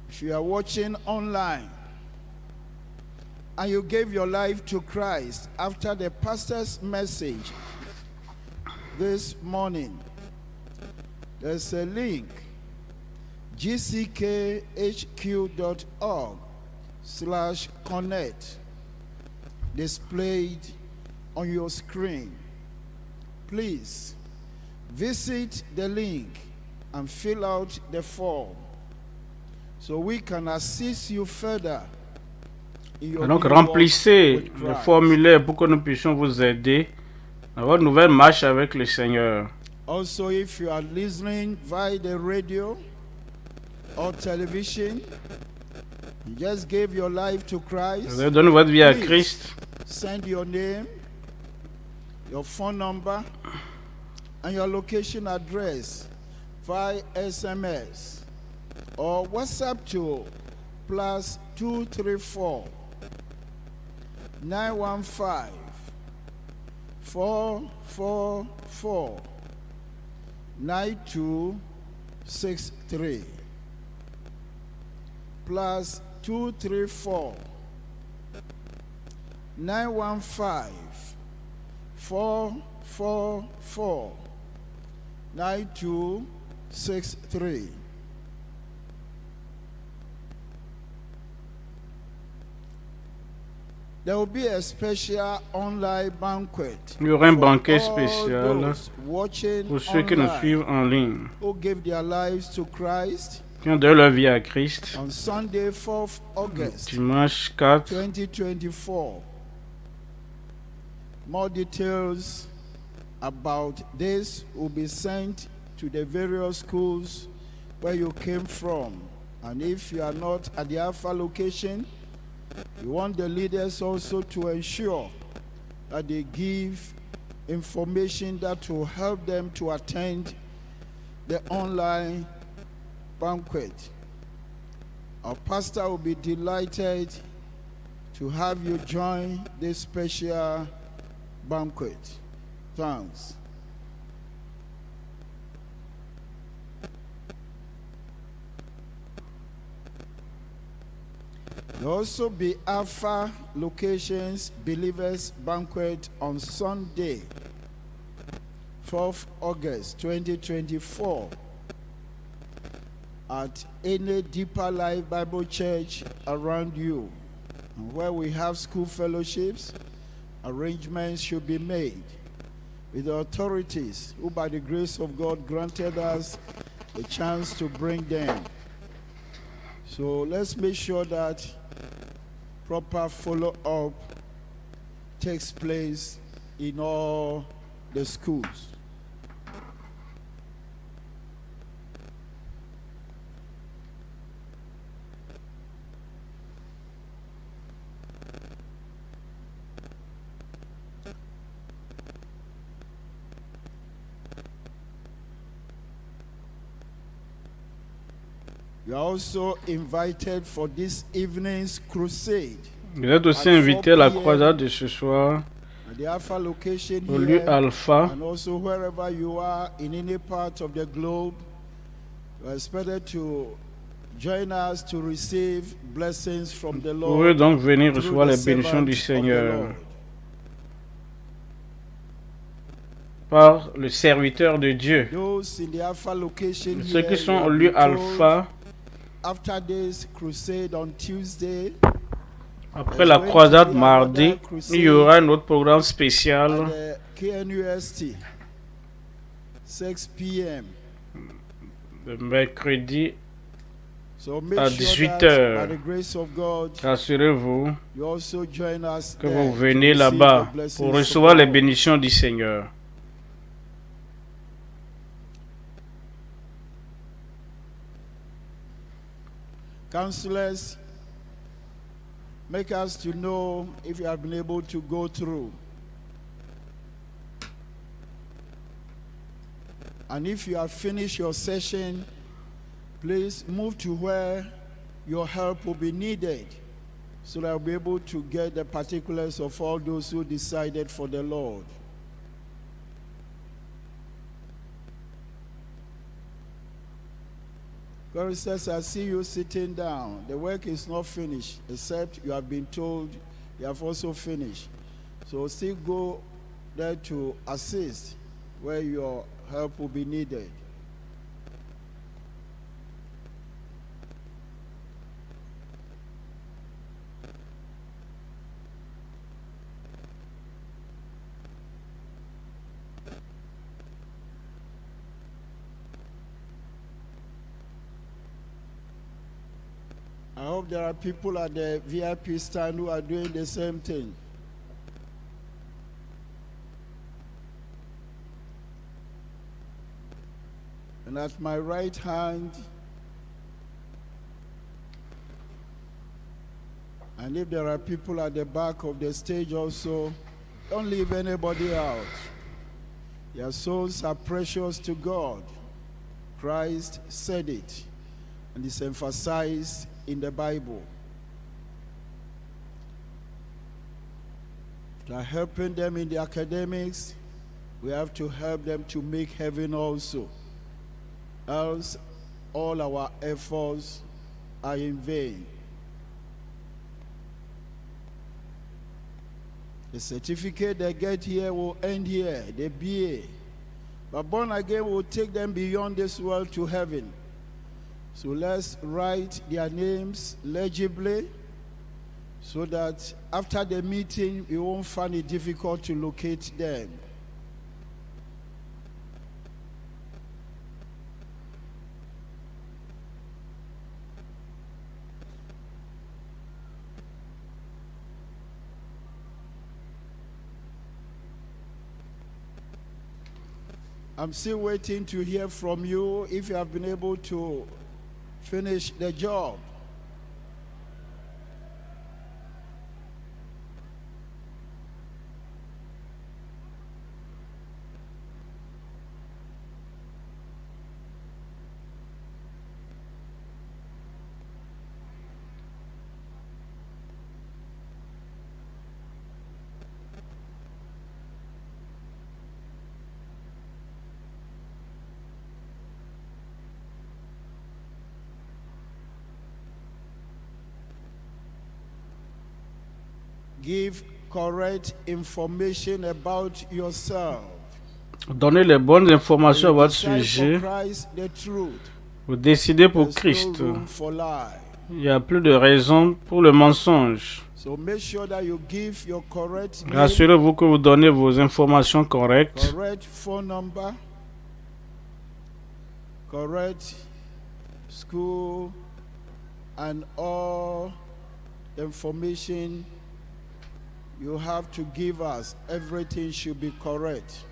Speaker 3: If you are watching online and you gave your life to Christ after the pastor's message this morning, there's a link, gckhq.org/connect, displayed on your screen. Please visit the link and fill out the form so we can assist you further in your
Speaker 1: Donc remplissez le formulaire pour que nous puissions vous aider dans votre nouvelle marche avec le Seigneur.
Speaker 3: Also, if you are listening via the radio or television, you just gave your life to Christ.
Speaker 1: Vous avez donné votre vie à Christ.
Speaker 3: Send your name, your phone number, and your location address via SMS or WhatsApp to +234 915 444 9263 +234 915 444 9263. There will be a special online banquet.
Speaker 1: Il y aura un banquet spécial pour ceux qui nous suivent en ligne,
Speaker 3: who gave their lives to Christ,
Speaker 1: qui ont donné leur vie à Christ.
Speaker 3: On Sunday, 4th August,
Speaker 1: Dimanche 4,
Speaker 3: 2024. More details about this will be sent to the various schools where you came from. And if you are not at the Alpha location, you want the leaders also to ensure that they give information that will help them to attend the online banquet. Our pastor will be delighted to have you join this special banquet. Thanks. There will also be Alpha Locations Believers Banquet on Sunday, 4th August 2024 at any Deeper Life Bible Church around you. And where we have school fellowships, arrangements should be made with the authorities who by the grace of God granted us a chance to bring them. So let's make sure that proper follow-up takes place in all the schools. You are also invited for this evening's crusade.
Speaker 1: Vous êtes aussi invité à la croisade de ce soir
Speaker 3: At the Alpha location
Speaker 1: au lieu
Speaker 3: here,
Speaker 1: Alpha.
Speaker 3: and also wherever you are in any part of the globe, you are expected to Join us to receive blessings from the Lord.
Speaker 1: Vous pouvez donc venir recevoir les bénédictions du Seigneur par le serviteur de Dieu. Ceux qui sont au lieu Alpha, après la croisade mardi, il y aura un autre programme spécial le mercredi à 18h. Rassurez-vous que vous venez là-bas pour recevoir les bénédictions du Seigneur.
Speaker 3: Counselors, make us to know if you have been able to go through. And if you have finished your session, please move to where your help will be needed so that I'll be able to get the particulars of all those who decided for the Lord. Choristers, I see you sitting down. The work is not finished, except you have been told you have also finished. So still go there to assist where your help will be needed. I hope there are people at the VIP stand who are doing the same thing. And at my right hand, and if there are people at the back of the stage also, don't leave anybody out. Their souls are precious to God. Christ said it, and it's emphasized in the Bible. By helping them in the academics, we have to help them to make heaven also. Else, all our efforts are in vain. The certificate they get here will end here, the BA. But born again will take them beyond this world to heaven. So let's write their names legibly so that after the meeting, we won't find it difficult to locate them. I'm still waiting to hear from you if you have been able to finish the job. Give correct information about yourself.
Speaker 1: Donnez les bonnes informations à votre sujet. Vous décidez pour Christ. Il n'y a plus de raison pour le mensonge. Rassurez-vous que vous donnez vos informations correctes.
Speaker 3: Correct phone number, correct school, and all information you have to give us. Everything should be correct.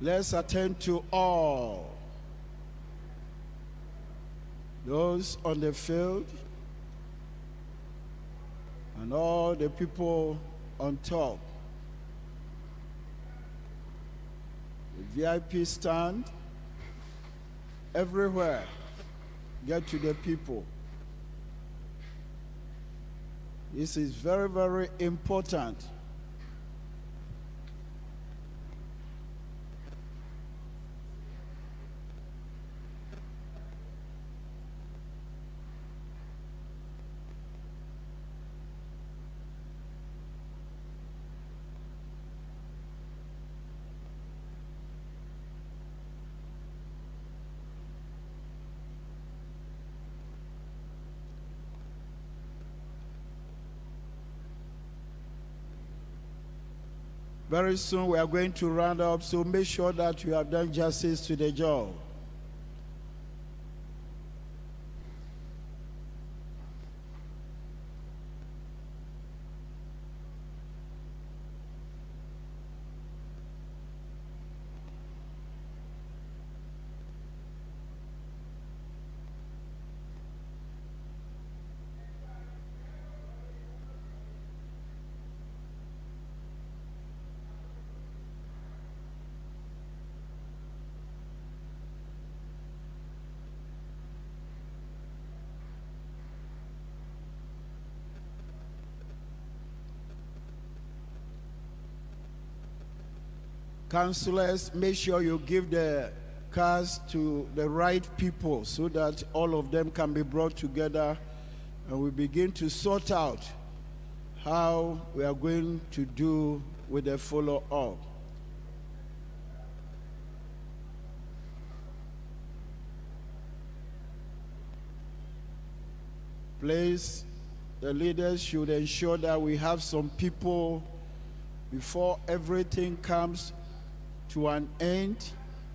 Speaker 3: Let's attend to all those on the field and all the people on top. The VIP stand, everywhere. Get to the people. This is very, very important. Very soon we are going to round up, so make sure that you have done justice to the job. Councillors, make sure you give the cars to the right people so that all of them can be brought together and we begin to sort out how we are going to do with the follow-up. Please, the leaders should ensure that we have some people before everything comes to an end.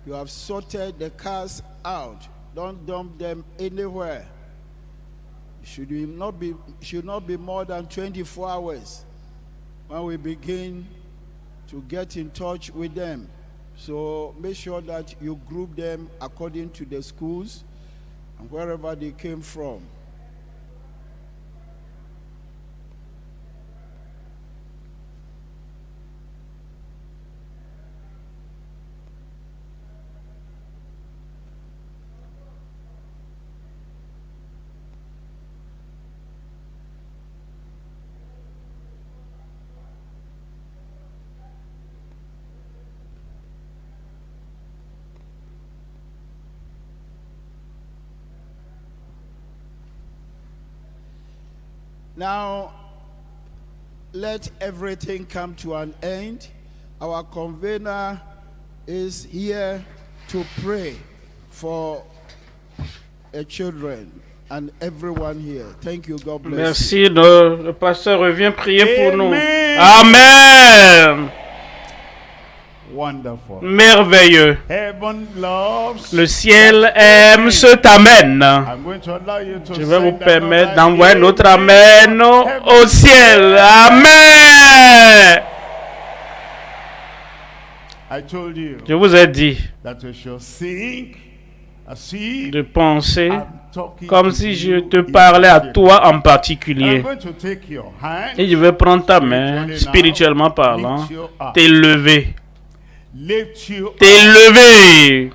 Speaker 3: You have sorted the cars out. Don't dump them anywhere. It should not be more than 24 hours when we begin to get in touch with them. So make sure that you group them according to the schools and wherever they came from. Now, let everything come to an end. Our convener is here to pray for the children and everyone here. Thank you. God bless
Speaker 1: Merci.
Speaker 3: you.
Speaker 1: Le pasteur revient prier pour nous. Amen.
Speaker 2: Wonderful.
Speaker 1: Merveilleux.
Speaker 2: Heaven loves.
Speaker 1: Le ciel aime cet amen. Je vais vous permettre d'envoyer notre amen au ciel. Amen. Je vous ai dit de penser comme si je te parlais à toi en particulier. Et je vais prendre ta main, spirituellement parlant, t'élever. T'élever.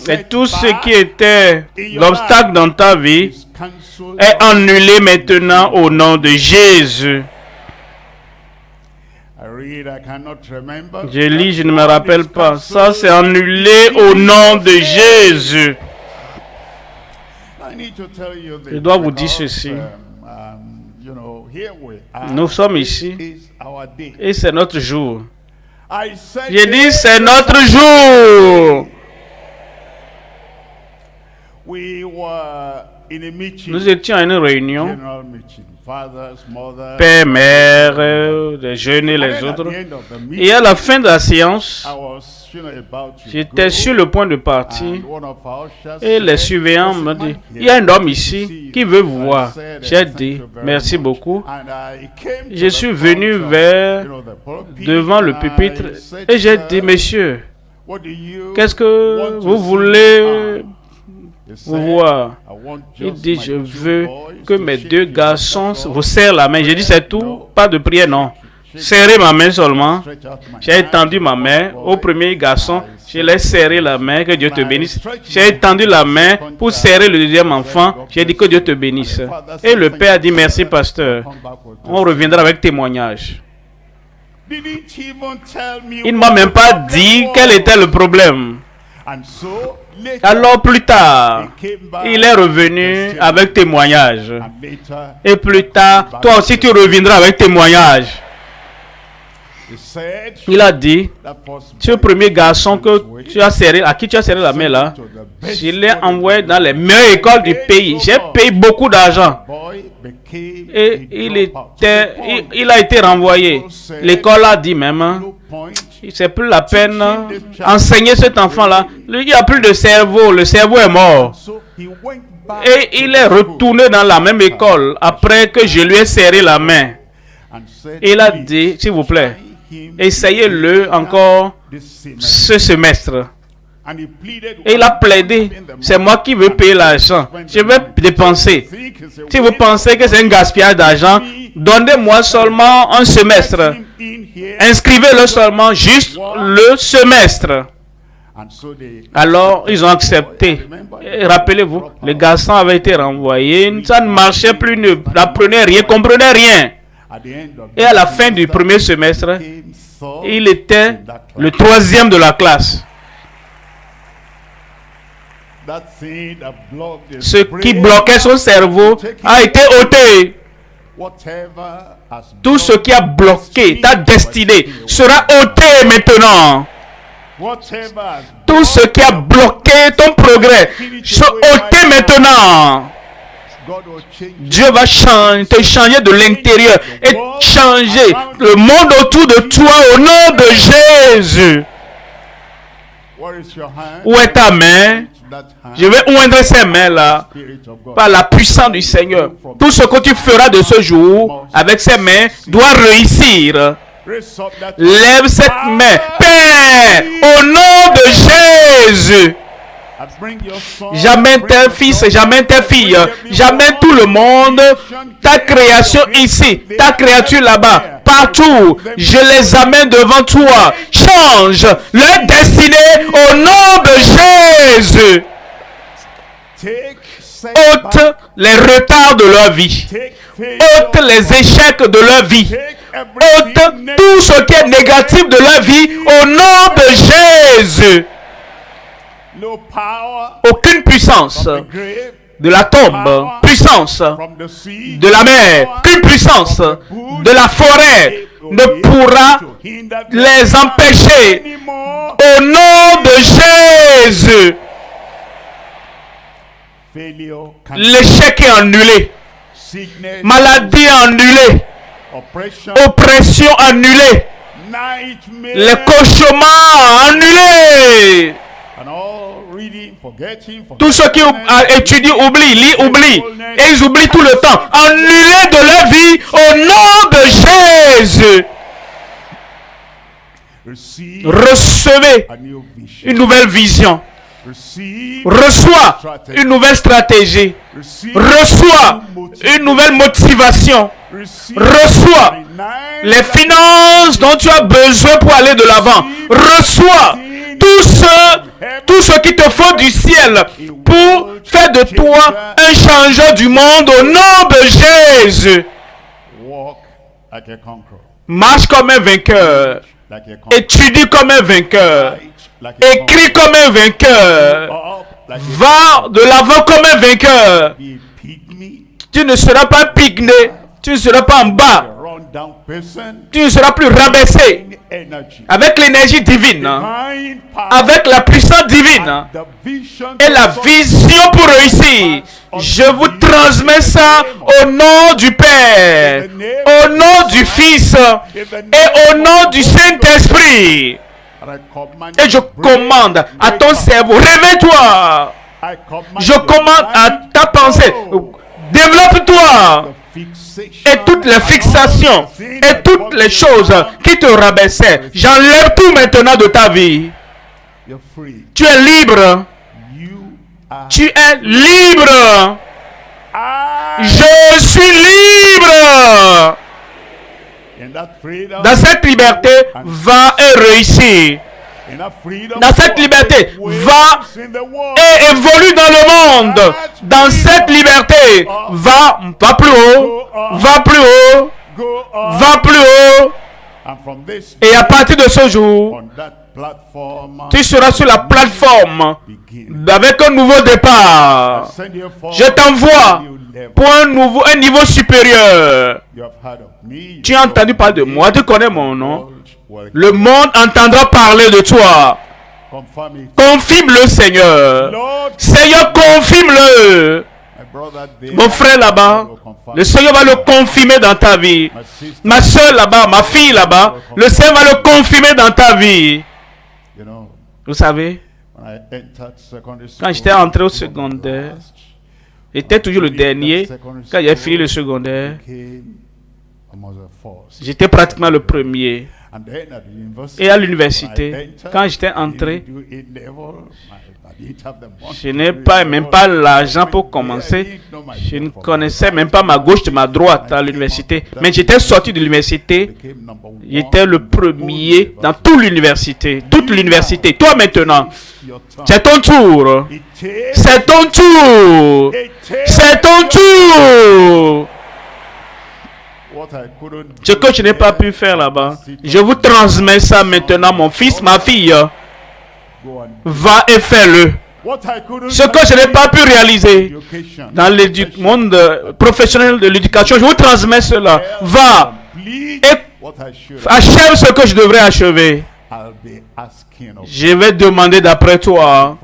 Speaker 1: Et tout ce qui était l'obstacle dans ta vie est annulé maintenant au nom de Jésus. Je lis, je ne me rappelle pas. Ça, c'est annulé au nom de Jésus. Je dois vous dire ceci. Nous sommes ici et c'est notre jour. J'ai dit c'est notre jour. Nous étions à une réunion, père, mère, les jeunes et les autres. Et à la fin de la séance, j'étais sur le point de partir et les surveillants m'ont dit, il y a un homme ici qui veut vous voir. J'ai dit, merci beaucoup. Je suis venu devant le pupitre et j'ai dit, monsieur, qu'est-ce que vous voulez vous voir? Il dit, je veux que mes deux garçons vous serrent la main. J'ai dit, c'est tout, pas de prière, non. Serrez ma main seulement. J'ai étendu ma main au premier garçon. Je l'ai serré la main, que Dieu te bénisse. J'ai étendu la main pour serrer le deuxième enfant. J'ai dit que Dieu te bénisse. Et le père a dit merci pasteur. On reviendra avec témoignage. Il ne m'a même pas dit quel était le problème. Alors plus tard, il est revenu avec témoignage. Et plus tard, toi aussi tu reviendras avec témoignage. Il a dit, ce premier garçon que tu as serré, à qui tu as serré la main là, je l'ai envoyé dans les meilleures écoles du pays. J'ai payé beaucoup d'argent. Et il a été renvoyé. L'école a dit même, c'est plus la peine d'enseigner cet enfant-là. Il n'y a plus de cerveau, le cerveau est mort. Et il est retourné dans la même école après que je lui ai serré la main. Il a dit, s'il vous plaît, essayez-le encore ce semestre. Et il a plaidé, c'est moi qui veux payer l'argent. Je vais dépenser. Si vous pensez que c'est un gaspillage d'argent, donnez-moi seulement un semestre. Inscrivez-le seulement juste le semestre. Alors, ils ont accepté. Et rappelez-vous, le garçon avait été renvoyé. Ça ne marchait plus, n'apprenait rien, comprenait rien. Et à la fin du premier semestre, il était le troisième de la classe. Ce qui bloquait son cerveau a été ôté. Tout ce qui a bloqué ta destinée sera ôté maintenant. Tout ce qui a bloqué ton progrès sera ôté maintenant. Dieu va te changer de l'intérieur et changer le monde autour de toi au nom de Jésus. Où est ta main? Je vais oindre ces mains-là par la puissance du Seigneur. Tout ce que tu feras de ce jour avec ces mains doit réussir. Lève cette main. Père, au nom de Jésus. J'amène tes fils, j'amène tes filles, j'amène tout le monde, ta création ici, ta créature là-bas, partout, je les amène devant toi. Change leur destinée au nom de Jésus. Ôte les retards de leur vie, ôte les échecs de leur vie, ôte tout ce qui est négatif de leur vie au nom de Jésus. Aucune puissance de la tombe, puissance de la mer, aucune puissance de la forêt ne pourra les empêcher au nom de Jésus. L'échec est annulé, maladie annulée, oppression annulée, les cauchemars annulés. Tous ceux qui étudient oublient, lisent, oublient. Et ils oublient tout le temps. Annulés de leur vie au nom de Jésus. Recevez une nouvelle vision. Reçois une nouvelle stratégie. Reçois une nouvelle motivation. Reçois les finances dont tu as besoin pour aller de l'avant. Reçois tout ce qui te faut du ciel pour faire de toi un changeur du monde au nom de Jésus. Marche comme un vainqueur. Étudie comme un vainqueur. Écris comme un vainqueur. Va de l'avant comme un vainqueur. Tu ne seras pas pygmé. Tu ne seras pas en bas. Tu ne seras plus rabaissé. Avec l'énergie divine, avec la puissance divine et la vision pour réussir. Je vous transmets ça au nom du Père, au nom du Fils et au nom du Saint-Esprit. Et je commande à ton cerveau, réveille-toi. Je commande à ta pensée, développe-toi. Et toutes les fixations et toutes les choses qui te rabaissaient, j'enlève tout maintenant de ta vie. Tu es libre. Tu es libre. Je suis libre. Dans cette liberté, va et réussis. dans cette liberté, va et évolue dans le monde. Dans cette liberté, va plus haut, va plus haut, va plus haut. Et à partir de ce jour, tu seras sur la plateforme avec un nouveau départ. Je t'envoie pour un niveau supérieur. Tu as entendu parler de moi, tu connais mon nom. Le monde entendra parler de toi. Confirme-le, Seigneur. Seigneur, confirme-le. Mon frère là-bas, le Seigneur va le confirmer dans ta vie. Ma soeur là-bas, ma fille là-bas, le Seigneur va le confirmer dans ta vie. Vous savez, quand j'étais entré au secondaire, j'étais toujours le dernier. Quand j'ai fini le secondaire, j'étais pratiquement le premier. Et à l'université, quand j'étais entré, je n'ai même pas l'argent pour commencer. Je ne connaissais même pas ma gauche de ma droite à l'université. Mais j'étais sorti de l'université. J'étais le premier dans toute l'université. Toute l'université. Toi maintenant, c'est ton tour. C'est ton tour. C'est ton tour. Ce que je n'ai pas pu faire là-bas, je vous transmets ça maintenant, mon fils, ma fille. Va et fais-le. Ce que je n'ai pas pu réaliser dans le monde professionnel de l'éducation, je vous transmets cela. Va et achève ce que je devrais achever. Je vais demander d'après toi.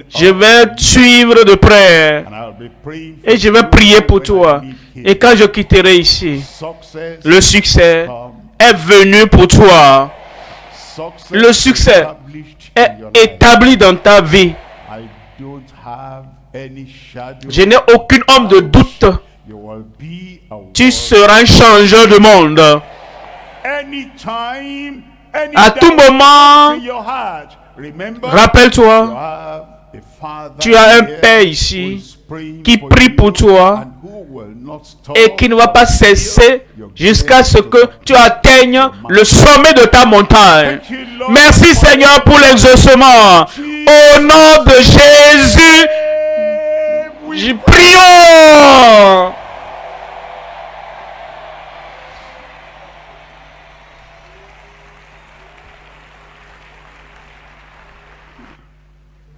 Speaker 1: Je vais suivre de près. Et je vais prier pour toi. Et quand je quitterai ici, le succès est venu pour toi. Le succès est établi dans ta vie. Je n'ai aucune ombre de doute. Tu seras un changeur de monde. À tout moment, rappelle-toi, tu as un Père ici qui prie pour toi et qui ne va pas cesser jusqu'à ce que tu atteignes le sommet de ta montagne. Merci Seigneur pour l'exaucement. Au nom de Jésus, prions.